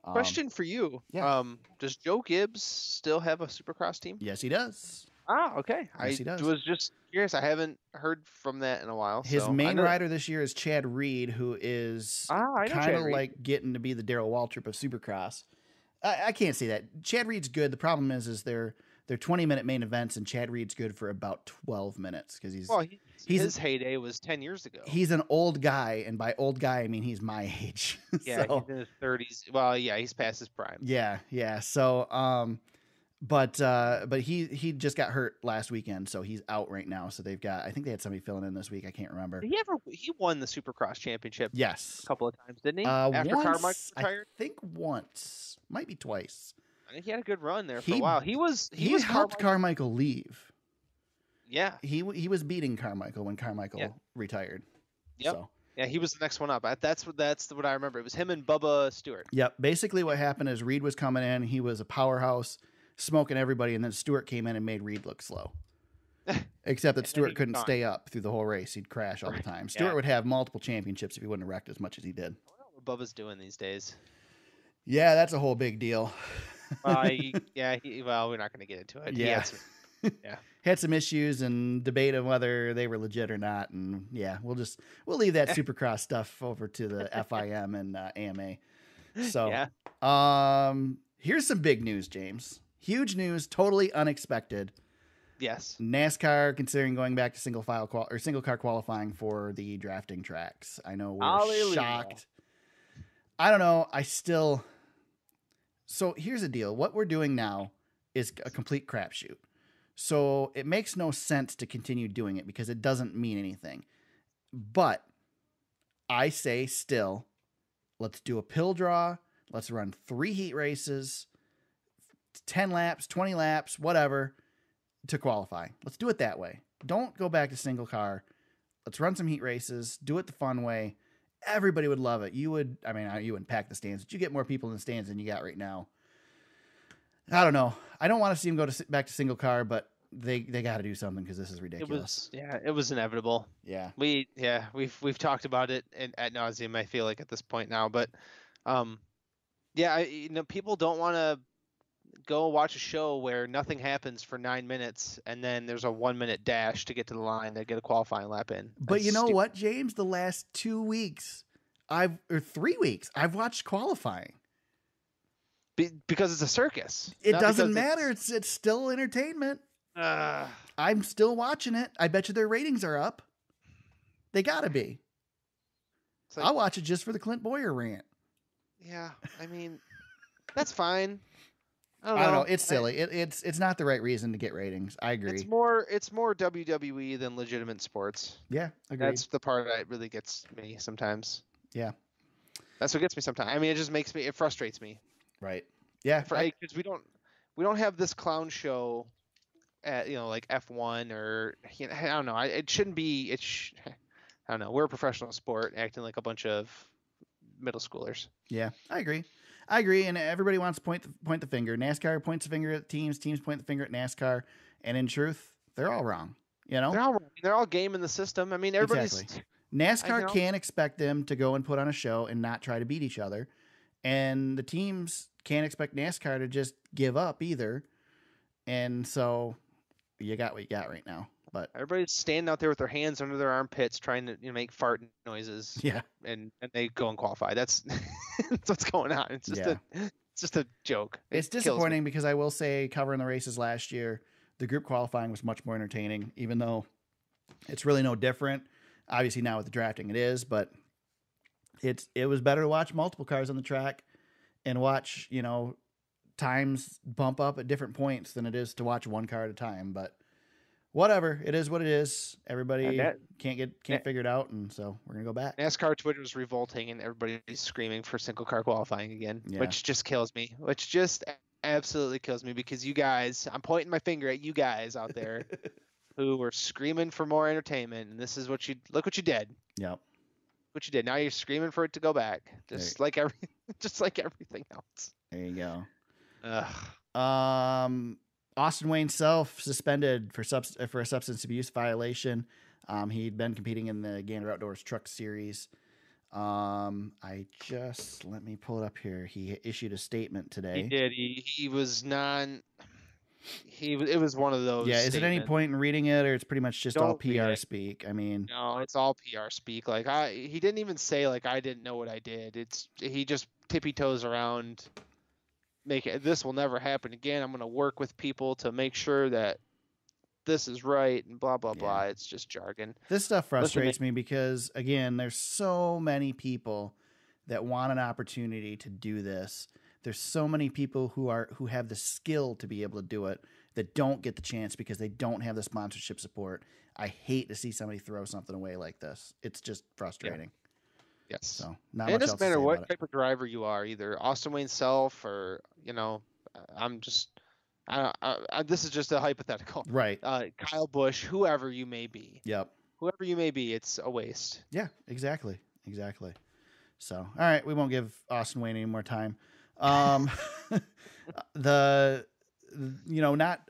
Question for you. yeah. Does Joe Gibbs still have a Supercross team? yes, he does. Ah, okay. Yes, he does. Was just curious. I haven't heard from that in a while. His so I main know- rider this year is Chad Reed, who is I know kind Chad of Reed. like getting to be the Darrell Waltrip of Supercross. I can't see that. Chad Reed's good. The problem is they're 20-minute main events, and Chad Reed's good for about 12 minutes because Well, he's- his heyday was 10 years ago. he's an old guy, and by old guy I mean he's my age. Yeah, So, he's in his 30s. Well, yeah, he's past his prime. yeah. So, but he just got hurt last weekend, so he's out right now. So I think they had somebody filling in this week. I can't remember. He won the Supercross championship Yes. a couple of times, didn't he? After once, Carmichael I retired, think once, might be twice. I think he had a good run there for He- a while. He was helped Carmichael leave. Yeah, He was beating Carmichael when Carmichael Yeah. retired. Yep. So, yeah, he was the next one up. That's what I remember. It was him and Bubba Stewart. yep. Basically, what happened is Reed was coming in. He was a powerhouse, smoking everybody, and then Stewart came in and made Reed look slow. Except that then Stewart he couldn't gone. stay up through the whole race. He'd crash all the time. Stewart Yeah. would have multiple championships if he wouldn't have wrecked as much as he did. I wonder what Bubba's doing these days. Yeah, that's a whole big deal. Well, we're not going to get into it. He Yeah. had some- Had some issues and debate on whether they were legit or not. And yeah, we'll leave that Supercross stuff over to the FIM and AMA. So, yeah. Here's some big news, James. Huge news, totally unexpected. Yes. NASCAR considering going back to single car qualifying for the drafting tracks. I know we're Hallelujah. shocked. I don't know. So here's the deal. What we're doing now is a complete crapshoot. So it makes no sense to continue doing it because it doesn't mean anything. But I say still, let's do a pill draw. Let's run 3 heat races, 10 laps, 20 laps, whatever, to qualify. Let's do it that way. Don't go back to single car. Let's run some heat races. Do it the fun way. Everybody would love it. You wouldn't pack the stands, but you get more people in the stands than you got right now. I don't know. I don't want to see them go back to single car, but they got to do something because this is ridiculous. It was inevitable. Yeah. We've talked about it ad nauseum. I feel like at this point now, but people don't want to go watch a show where nothing happens for 9 minutes and then there's a 1-minute dash to get to the line to get a qualifying lap in. But That's you know stupid. what, James? The last 2 weeks, 3 weeks, I've watched qualifying. Because it's a circus. It not doesn't because matter. It's still entertainment. Uh, I'm still watching it. I bet you their ratings are up. They gotta be. it's like, I'll watch it just for the Clint Boyer rant. yeah, I mean, that's fine. I I don't know. It's silly. It's not the right reason to get ratings. I agree. It's more WWE than legitimate sports. Yeah, agreed. That's the part that really gets me sometimes. Yeah. That's what gets me sometimes. I mean, it frustrates me. Right. Yeah. Because we don't have this clown show at, like F1 or, I don't know. It shouldn't be, I don't know. We're a professional sport acting like a bunch of middle schoolers. Yeah, I agree. And everybody wants to point the finger. NASCAR points the finger at teams point the finger at NASCAR. And in truth, they're all wrong. You know? They're all game in the system. I mean, everybody's, Exactly. NASCAR I know. can't expect them to go and put on a show and not try to beat each other. And the teams can't expect NASCAR to just give up either. And so you got what you got right now. But everybody's standing out there with their hands under their armpits trying to make fart noises. yeah, And they go and qualify. That's what's going on. It's just a joke. it's It kills me. disappointing because I will say covering the races last year, the group qualifying was much more entertaining, even though it's really no different. Obviously now with the drafting it is, but it was better to watch multiple cars on the track and watch, times bump up at different points than it is to watch one car at a time. But whatever, it is what it is. Everybody can't figure it out, and so we're gonna go back. NASCAR Twitter is revolting, and everybody's screaming for single car qualifying again, which just kills me. Which just absolutely kills me, because you guys, I'm pointing my finger at you guys out there who were screaming for more entertainment, and this is what you did. Yep. What you did. Now you're screaming for it to go back, just like everything else. There you go. Ugh. Austin Wayne Self suspended for a substance abuse violation. He'd been competing in the Gander Outdoors Truck Series. Let me pull it up here. He issued a statement today. He did. He was non. It was one of those. Yeah. Is it any point in reading it, or it's pretty much just all PR speak? I mean, no, it's all PR speak. Like he didn't even say like I didn't know what I did. He just tippy toes around. This will never happen again. I'm going to work with people to make sure that this is right and blah, blah, blah. It's just jargon. This stuff frustrates me because, again, there's so many people that want an opportunity to do this. There's so many people who have the skill to be able to do it that don't get the chance because they don't have the sponsorship support. I hate to see somebody throw something away like this. It's just frustrating. Yes. So it doesn't matter what type of driver you are, either Austin Wayne Self or, this is just a hypothetical. Right. Kyle Busch, whoever you may be. Yep. Whoever you may be, it's a waste. Yeah, exactly. So, all right, we won't give Austin Wayne any more time. Not a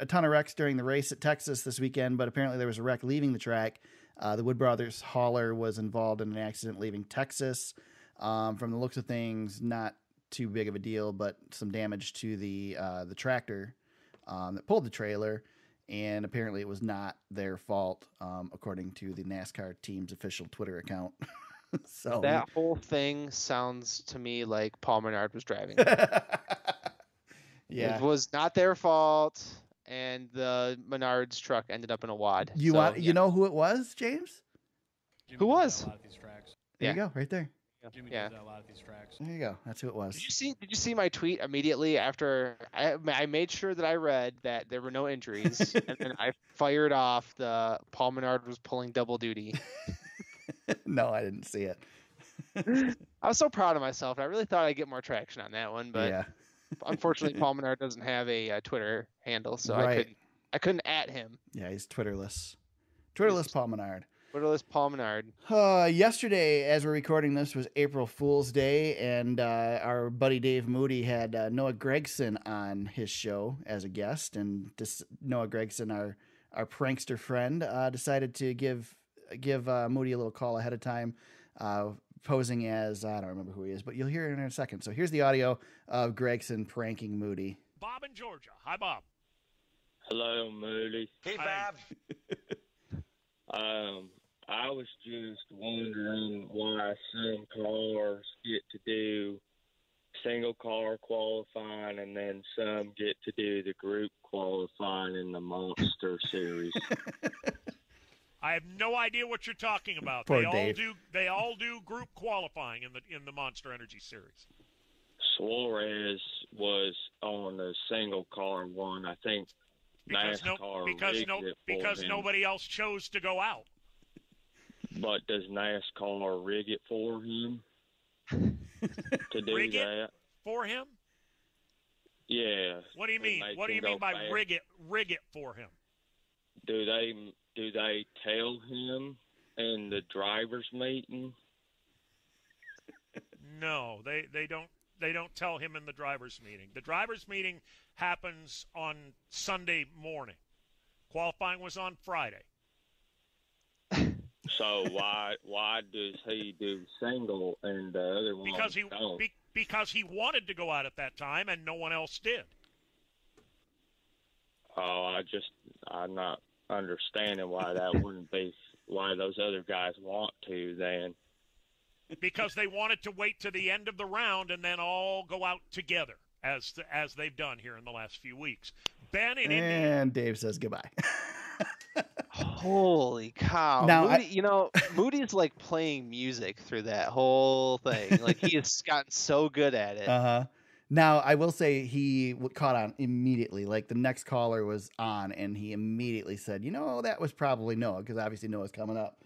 ton of wrecks during the race at Texas this weekend, but apparently there was a wreck leaving the track. The Wood Brothers hauler was involved in an accident leaving Texas. From the looks of things, not too big of a deal, but some damage to the tractor that pulled the trailer, and apparently it was not their fault, according to the NASCAR team's official Twitter account. So that whole thing sounds to me like Paul Menard was driving. Yeah, it was not their fault. And the Menards truck ended up in a wad. You know who it was, James? Who was? There you go, right there. Jimmy Yeah. does that a lot of these tracks. There you go. That's who it was. Did you see my tweet immediately after I made sure that I read that there were no injuries, and then I fired off the Paul Menard was pulling double duty. No, I didn't see it. I was so proud of myself. I really thought I'd get more traction on that one, but yeah. Unfortunately, Paul Menard doesn't have a Twitter handle, so Right. I couldn't at him. Yeah, he's Twitterless. Twitterless Paul Menard. Twitterless Paul Menard. Yesterday, as we're recording this, was April Fool's Day, and our buddy Dave Moody had Noah Gregson on his show as a guest, and Noah Gregson, our prankster friend, decided to give Moody a little call ahead of time, posing as, I don't remember who he is, but you'll hear it in a second. So here's the audio of Gregson pranking Moody. Bob in Georgia. Hi, Bob. Hello, Moody. Hey, Hi. Bob. I was just wondering why some cars get to do single car qualifying and then some get to do the group qualifying in the Monster Series. I have no idea what you're talking about. Poor They Dave. all do group qualifying in the Monster Energy Series. Suarez was on the single car one. I think NASCAR rigged it for him. Nobody else chose to go out. But does NASCAR rig it for him to do Rig it? that? For him? Yeah. What do you mean? Make What do you him mean go by fast. rig it for him? Do they tell him in the drivers' meeting? No, they don't tell him in the drivers' meeting. The drivers' meeting happens on Sunday morning. Qualifying was on Friday. So why does he do single and the other one don't? Because he wanted to go out at that time and no one else did. Oh, I'm not understanding why that wouldn't be why those other guys want to then. Because they wanted to wait to the end of the round and then all go out together, as they've done here in the last few weeks. Ben in Indy. And Dave says goodbye. Holy cow! Now, Moody's like playing music through that whole thing. Like he has gotten so good at it. Now, I will say he caught on immediately. Like the next caller was on, and he immediately said, that was probably Noah, because obviously Noah's coming up.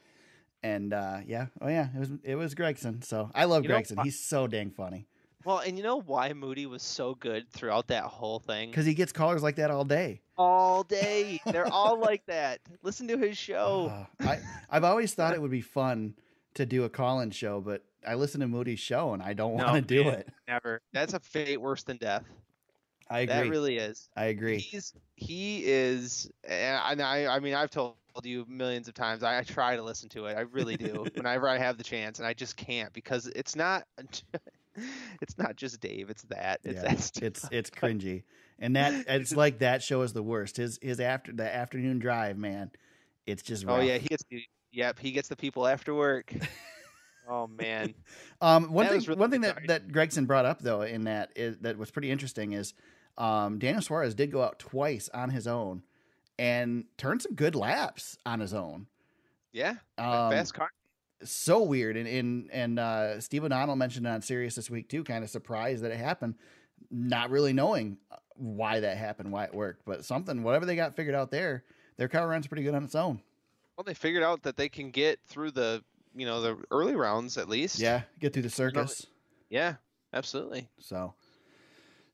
And it was Gregson. So I love Gregson. He's so dang funny. Well, and you know why Moody was so good throughout that whole thing? Because he gets callers like that all day. All day. They're all like that. Listen to his show. I've always thought it would be fun to do a call-in show, but I listen to Moody's show and I don't want to do it. Never. That's a fate worse than death. I agree. That really is. I agree. He is, and I mean, I've told you millions of times, I try to listen to it. I really do whenever I have the chance, and I just can't because it's not just Dave. It's that. It's cringy. And it's like that show is the worst. His the afternoon drive, man. It's just rough. Oh yeah, he gets the people after work. Oh man. One thing that Gregson brought up though in that was pretty interesting is Daniel Suarez did go out twice on his own and turned some good laps on his own. Yeah. Fast car. So weird. And Steve O'Donnell mentioned it on Sirius this week too, kind of surprised that it happened, not really knowing why that happened, why it worked, but whatever they got figured out there, their car runs pretty good on its own. Well, they figured out that they can get through the early rounds at least. Yeah, get through the circus. Yeah, absolutely. So,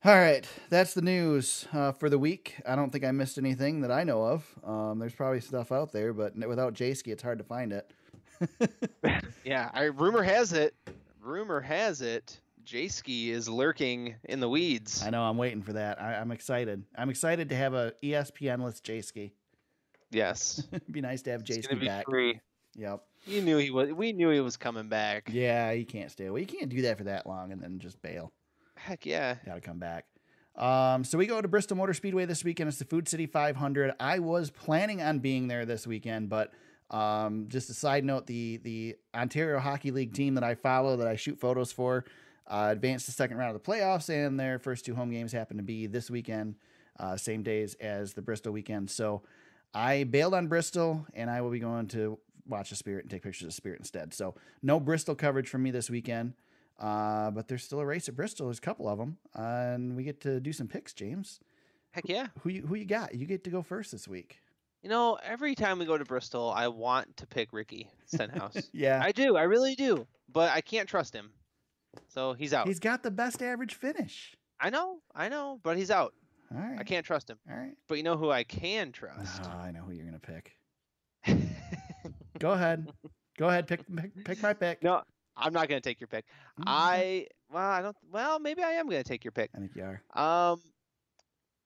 all right, that's the news for the week. I don't think I missed anything that I know of. There's probably stuff out there, but without Jayski, it's hard to find it. Yeah, rumor has it, Jayski is lurking in the weeds. I know. I'm waiting for that. I'm excited. I'm excited to have a ESPN-less Jayski. Yes, it'd be nice to have Jayski back. Free. Yep. We knew he was coming back. Yeah, he can't stay away. You can't do that for that long and then just bail. Heck yeah. Got to come back. So we go to Bristol Motor Speedway this weekend. It's the Food City 500. I was planning on being there this weekend, but just a side note, the Ontario Hockey League team that I follow, that I shoot photos for, advanced the second round of the playoffs, and their first two home games happen to be this weekend, same days as the Bristol weekend. So I bailed on Bristol, and I will be going to watch the Spirit and take pictures of Spirit instead. So no Bristol coverage from me this weekend, but there's still a race at Bristol. There's a couple of them, and we get to do some picks, James. Heck yeah. Who you got? You get to go first this week. Every time we go to Bristol, I want to pick Ricky Stenhouse. Yeah. I do. I really do. But I can't trust him. So he's out. He's got the best average finish. I know, but he's out. All right. I can't trust him. All right. But you know who I can trust? Oh, I know who you're going to pick. Go ahead. Pick my pick. No, I'm not going to take your pick. Mm-hmm. Maybe I am going to take your pick. I think you are.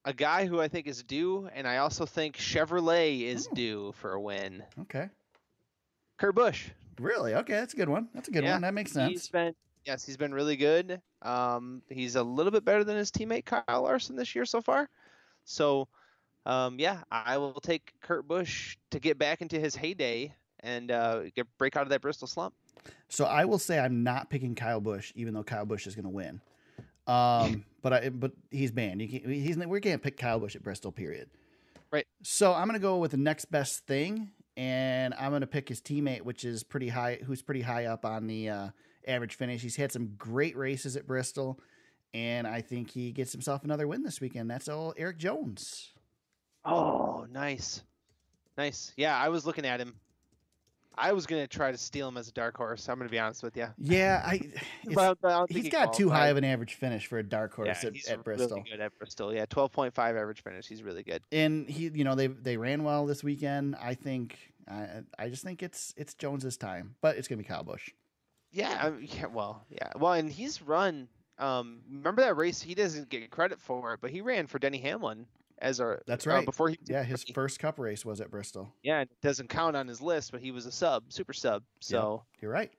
A guy who I think is due, and I also think Chevrolet is due for a win. Okay. Kurt Busch. Really? Okay, that's a good one. That's a good one. That makes sense. He's been really good. He's a little bit better than his teammate Kyle Larson this year so far. So, I will take Kurt Busch to get back into his heyday and break out of that Bristol slump. So I will say I'm not picking Kyle Busch, even though Kyle Busch is going to win. But he's banned. We can't pick Kyle Busch at Bristol, period. Right. So I'm going to go with the next best thing, and I'm going to pick his teammate, who's pretty high up on the average finish. He's had some great races at Bristol, and I think he gets himself another win this weekend. That's all Eric Jones. Oh, nice. Yeah, I was looking at him. I was going to try to steal him as a dark horse. I'm going to be honest with you. Yeah, he's got too high of an average finish for a dark horse at Bristol. Really good at Bristol. Yeah, 12.5 average finish. He's really good. And they ran well this weekend. I just think it's Jones's time, but it's going to be Kyle Busch. Yeah. Well, and he's run. Remember that race? He doesn't get credit for it, but he ran for Denny Hamlin. That's right. Before his first Cup race was at Bristol. Yeah, it doesn't count on his list, but he was a super sub. So you're right.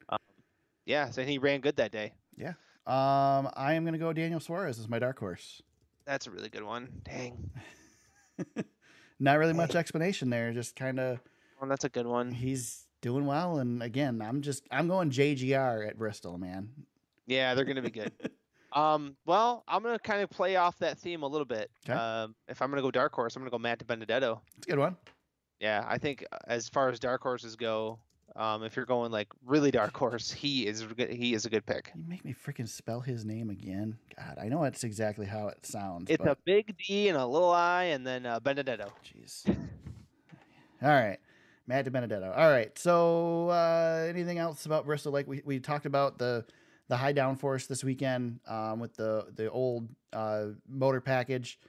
So he ran good that day. Yeah. I am going to go Daniel Suarez as my dark horse. That's a really good one. Dang. Not really much explanation there. Just kind of. Well, that's a good one. He's doing well, and again, I'm going JGR at Bristol, man. Yeah, they're going to be good. Well, I'm going to kind of play off that theme a little bit. Okay. If I'm going to go dark horse, I'm going to go Matt DiBenedetto. It's a good one. Yeah, I think as far as dark horses go, If you're going like really dark horse, he is a good pick. You make me freaking spell his name again. God, I know that's exactly how it sounds. It's but... a big D and a little I, and then Benedetto. Jeez. All right. Matt DiBenedetto. All right. So anything else about Bristol? Like we talked about the high downforce this weekend with the old motor package.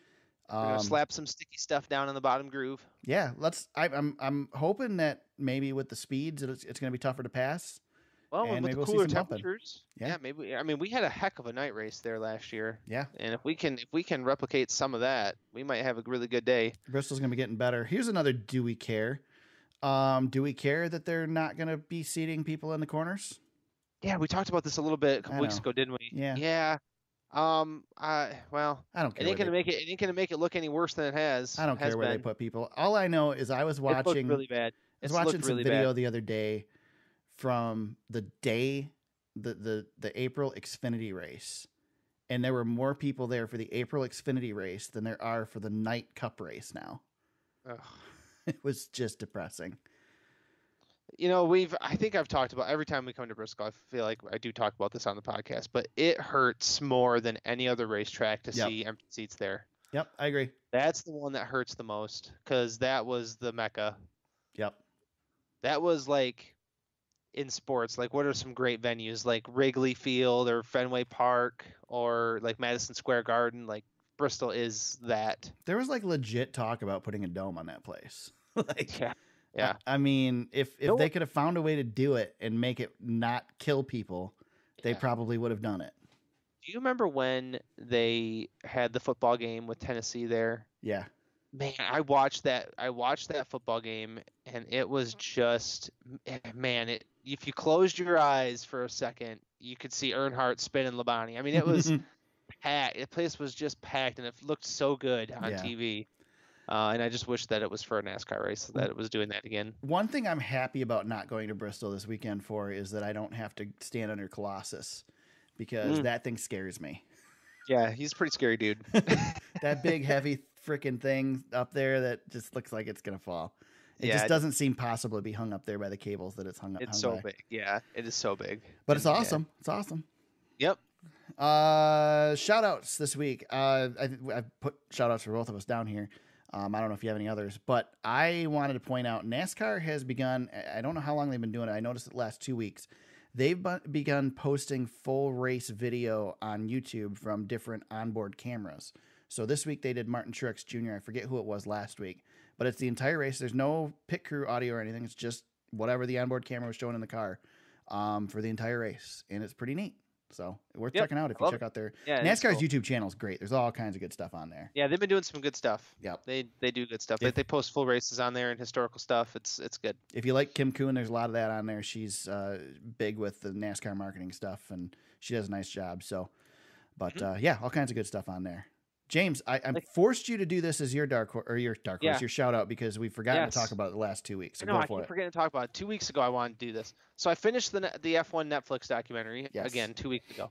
We're gonna slap some sticky stuff down in the bottom groove. Yeah, I'm hoping that maybe with the speeds it's going to be tougher to pass. Well, and with maybe the we'll see cooler some bumping. temperatures, Yeah. maybe. I mean, we had a heck of a night race there last year. Yeah, and if we can replicate some of that, we might have a really good day. Bristol's going to be getting better. Here's another do we care? Do we care that they're not going to be seating people in the corners? Yeah, we talked about this a little bit a couple I weeks know. ago, didn't we? Yeah. Yeah. Well, I don't care. it ain't gonna make it look any worse than it has. I don't care where they put people. All I know is I was It looked watching. really bad. I was It's watching looked some really video bad. the other day from the day the April Xfinity race, and there were more people there for the April Xfinity race than there are for the night Cup race now. Ugh. It was just depressing. You know, I think I've talked about every time we come to Bristol, I feel like I do talk about this on the podcast, but it hurts more than any other racetrack to Yep. see empty seats there. Yep, I agree. That's the one that hurts the most because that was the Mecca. Yep. That was like in sports, like what are some great venues like Wrigley Field or Fenway Park or like Madison Square Garden? Like Bristol is that. There was like legit talk about putting a dome on that place. Like, Yeah. I mean, if No. they could have found a way to do it and make it not kill people, they Yeah. probably would have done it. Do you remember when they had the football game with Tennessee there? Yeah. Man, I watched that football game and it was just if you closed your eyes for a second, you could see Earnhardt spinning Labonte. I mean, it was packed. The place was just packed and it looked so good on Yeah. TV. And I just wish that it was for a NASCAR race, that it was doing that again. One thing I'm happy about not going to Bristol this weekend for is that I don't have to stand under Colossus because that thing scares me. Yeah, he's a pretty scary dude. That big, heavy freaking thing up there that just looks like it's going to fall. It Yeah, just it- doesn't seem possible to be hung up there by the cables that it's hung It's hung so by. big. Yeah, it is so big. But it's Yeah. awesome. It's awesome. Yep. Shout outs this week. I've put shout outs for both of us down here. I don't know if you have any others, but I wanted to point out NASCAR has begun. I don't know how long they've been doing it. I noticed it the last 2 weeks. They've begun posting full race video on YouTube from different onboard cameras. So this week they did Martin Truex Jr. I forget who it was last week, but it's the entire race. There's no pit crew audio or anything. It's just whatever the onboard camera was showing in the car for the entire race, and it's pretty neat. So worth Yep, checking out if I you love check out their Yeah, it's NASCAR's cool. YouTube channel is great. There's all kinds of good stuff on there. Yeah, they've been doing some good stuff. Yep. They do good stuff. If- They post full races on there and historical stuff. It's good. If you like Kim Kuhn, there's a lot of that on there. She's big with the NASCAR marketing stuff, and she does a nice job. So, but yeah, all kinds of good stuff on there. James, I forced you to do this as your dark horse, your shout out because we've forgotten Yes. to talk about it the last 2 weeks. So No, go I for keep it. forgetting to talk about it. 2 weeks ago, I wanted to do this. So I finished the F1 Netflix documentary Yes. again 2 weeks ago.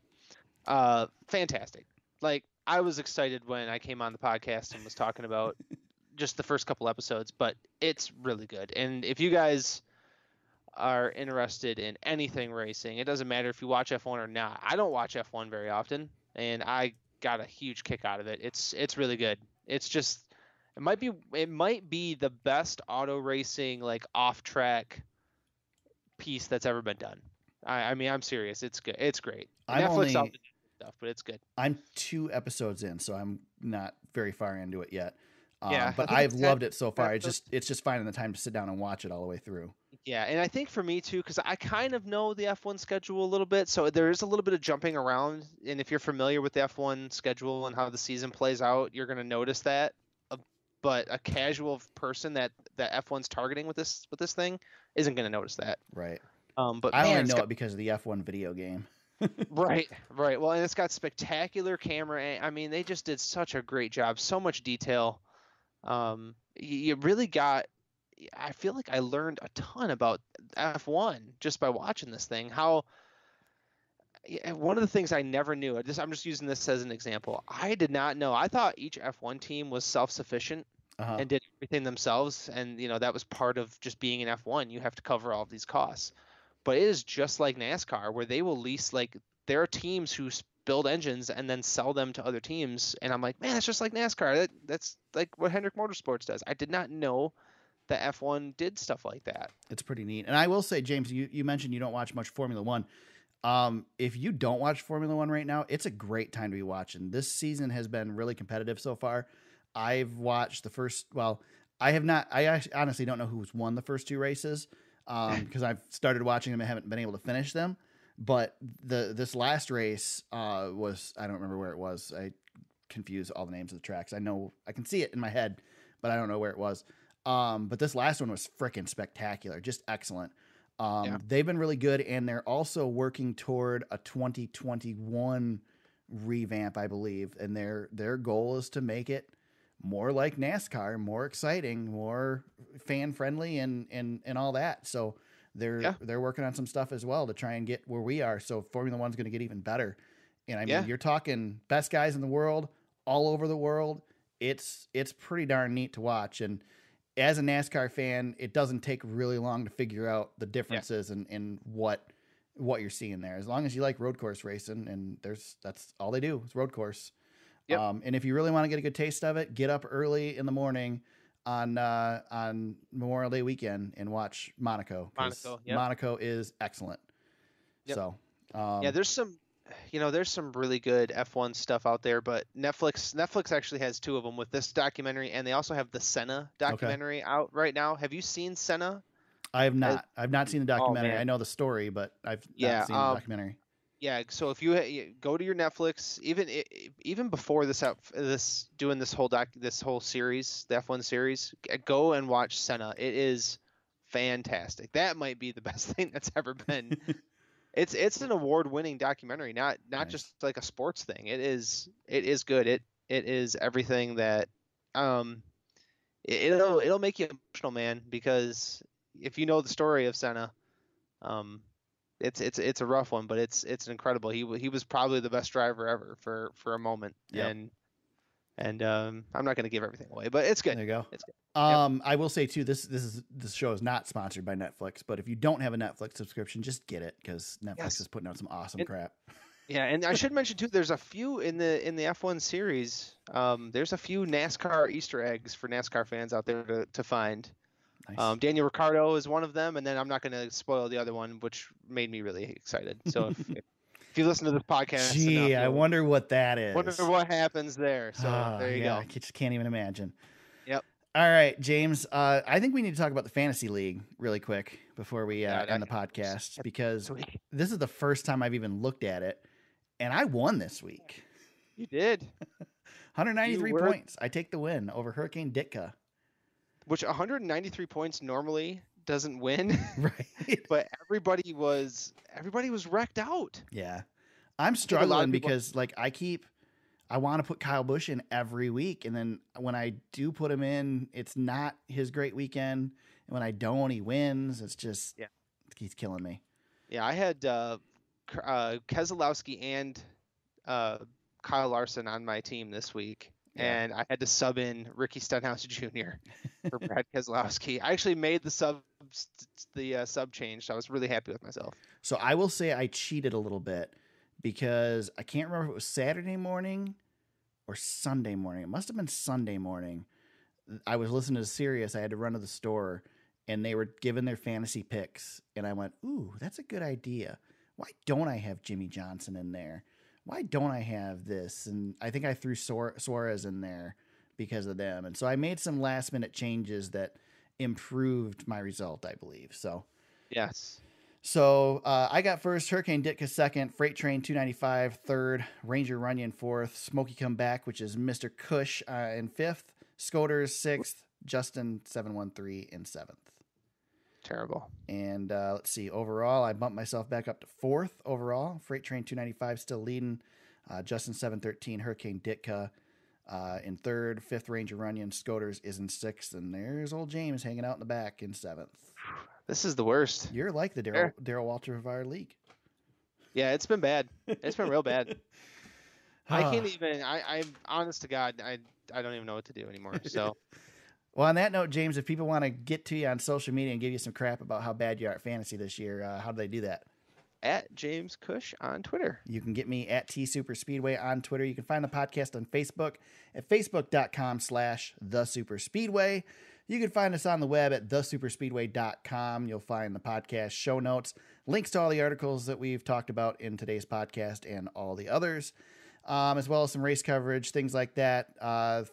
Fantastic. Like, I was excited when I came on the podcast and was talking about just the first couple episodes, but it's really good. And if you guys are interested in anything racing, it doesn't matter if you watch F1 or not. I don't watch F1 very often, and I got a huge kick out of it. It's really good. It's just it might be the best auto racing like off track piece that's ever been done. I mean, I'm serious. It's good. It's great. Netflix out the stuff, but it's good. I'm 2 episodes in, so I'm not very far into it yet. Yeah, but I think I've it's loved got- it so far. It's just finding the time to sit down and watch it all the way through. Yeah, and I think for me too, because I kind of know the F1 schedule a little bit, so there is a little bit of jumping around. And if you're familiar with the F1 schedule and how the season plays out, you're going to notice that. But a casual person that F1's targeting with this thing isn't going to notice that. Right. But I man, only it's know got- it because of the F1 video game. Right. Well, and it's got spectacular camera. I mean, they just did such a great job. So much detail. You really got. I feel like I learned a ton about F1 just by watching this thing. One of the things I never knew. I'm just using this as an example. I did not know. I thought each F1 team was self-sufficient. and did everything themselves. And, that was part of just being in F1. You have to cover all of these costs. But it is just like NASCAR, where they will lease, like, there are teams who build engines and then sell them to other teams. And I'm like, man, it's just like NASCAR. That's like what Hendrick Motorsports does. I did not know that F1 did stuff like that. It's pretty neat. And I will say, James, you mentioned you don't watch much Formula One. If you don't watch Formula One right now, it's a great time to be watching. This season has been really competitive so far. I've watched the first, well, I have not, I honestly don't know who's won the first 2 races, because I've started watching them and haven't been able to finish them. But this last race was, I don't remember where it was. I confuse all the names of the tracks. I know I can see it in my head, but I don't know where it was. But this last one was freaking spectacular, just excellent. They've been really good, and they're also working toward a 2021 revamp, I believe. And their goal is to make it more like NASCAR, more exciting, more fan friendly, and all that. So they're working on some stuff as well to try and get where we are. So Formula One's going to get even better. And I mean, you're talking best guys in the world, all over the world. It's pretty darn neat to watch. And as a NASCAR fan, it doesn't take really long to figure out the differences in what you're seeing there. As long as you like road course racing, and that's all they do. It's road course. Yep. And if you really want to get a good taste of it, get up early in the morning on Memorial Day weekend and watch Monaco. Monaco is excellent. Yep. So there's some really good F1 stuff out there, but Netflix actually has 2 of them with this documentary, and they also have the Senna documentary out right now. Have you seen Senna? I have not. I've not seen the documentary. I know the story, but I've not seen the documentary. Yeah, so if you go to your Netflix, even before this whole series, the F1 series, go and watch Senna. It is fantastic. That might be the best thing that's ever been. It's an award-winning documentary, not nice. Just like a sports thing. It is good. It is everything that it'll make you emotional, man, because if you know the story of Senna, it's a rough one, but it's incredible. He was probably the best driver ever for a moment. Yep. And I'm not going to give everything away, but it's good. There you go. It's good. I will say too, this show is not sponsored by Netflix, but if you don't have a Netflix subscription, just get it, because Netflix is putting out some awesome crap. Yeah, and I should mention too, there's a few in the F1 series. There's a few NASCAR Easter eggs for NASCAR fans out there to find. Nice. Daniel Ricciardo is one of them, and then I'm not going to spoil the other one, which made me really excited. So if you listen to this podcast, I wonder what that is. Wonder what happens there. So there you go. I just can't even imagine. Yep. All right, James. I think we need to talk about the Fantasy League really quick before we end the podcast, because this is the first time I've even looked at it, and I won this week. You did. 193 points. I take the win over Hurricane Ditka. Which 193 points normally doesn't win. Right. But everybody was wrecked out. Yeah. I'm struggling because I want to put Kyle Busch in every week, and then when I do put him in, it's not his great weekend. And when I don't, he wins. It's just he's killing me. Yeah, I had Keselowski and Kyle Larson on my team this week. And I had to sub in Ricky Stenhouse Jr. for Brad Keselowski. I actually made the sub change, so I was really happy with myself. So I will say I cheated a little bit, because I can't remember if it was Saturday morning or Sunday morning. It must have been Sunday morning. I was listening to Sirius. I had to run to the store, and they were giving their fantasy picks. And I went, ooh, that's a good idea. Why don't I have Jimmy Johnson in there? Why don't I have this? And I think I threw Suarez in there because of them. And so I made some last minute changes that improved my result, I believe. So, yes. So I got first, Hurricane Ditka second, Freight Train 295 third, Ranger Runyon fourth, Smokey Come Back, which is Mr. Cush in fifth, Scoters sixth, Justin 713 in seventh. Terrible. And let's see, overall, I bumped myself back up to fourth overall. Freight Train 295 still leading. Justin 713, Hurricane Ditka in third. Fifth, Ranger Runyon. Scoters is in sixth. And there's old James hanging out in the back in seventh. This is the worst. You're like the Darrell Walter of our league. Yeah, it's been bad. It's been real bad. I can't even. I'm honest to God. I don't even know what to do anymore. So. Well, on that note, James, if people want to get to you on social media and give you some crap about how bad you are at fantasy this year, how do they do that? At James Cush on Twitter. You can get me at TSuperspeedway on Twitter. You can find the podcast on Facebook at facebook.com/thesuperspeedway. You can find us on the web at thesuperspeedway.com. You'll find the podcast show notes, links to all the articles that we've talked about in today's podcast and all the others, as well as some race coverage, things like that.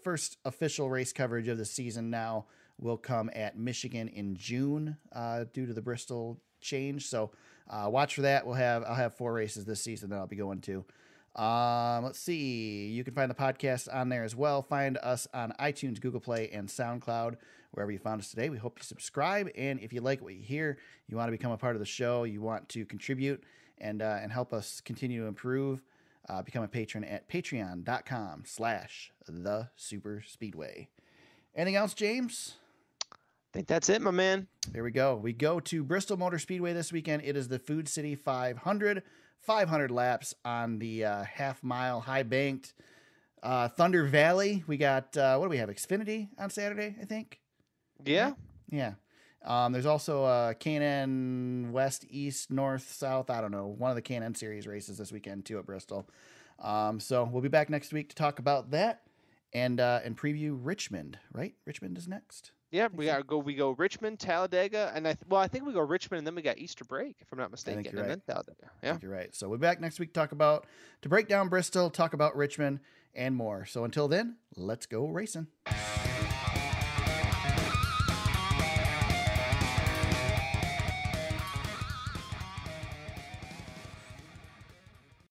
First official race coverage of the season now will come at Michigan in June due to the Bristol change. So watch for that. I'll have 4 races this season that I'll be going to. Let's see. You can find the podcast on there as well. Find us on iTunes, Google Play, and SoundCloud, wherever you found us today. We hope you subscribe. And if you like what you hear, you want to become a part of the show, you want to contribute and help us continue to improve, become a patron at patreon.com/thesuperspeedway. Anything else, James? I think that's it, my man. There we go. We go to Bristol Motor Speedway this weekend. It is the Food City 500 laps on the half-mile high-banked Thunder Valley. We got, what do we have, Xfinity on Saturday, I think? Yeah. Yeah. There's also K&N West, East, North, South, I don't know, one of the K&N Series races this weekend, too, at Bristol. So we'll be back next week to talk about that and preview Richmond, right? Richmond is next. Yeah, we go Richmond, Talladega, and I think we go Richmond, and then we got Easter break, if I'm not mistaken, you're right. and then Talladega. I Yeah, think you're right. So we'll be back next week to break down Bristol, talk about Richmond, and more. So until then, let's go racing.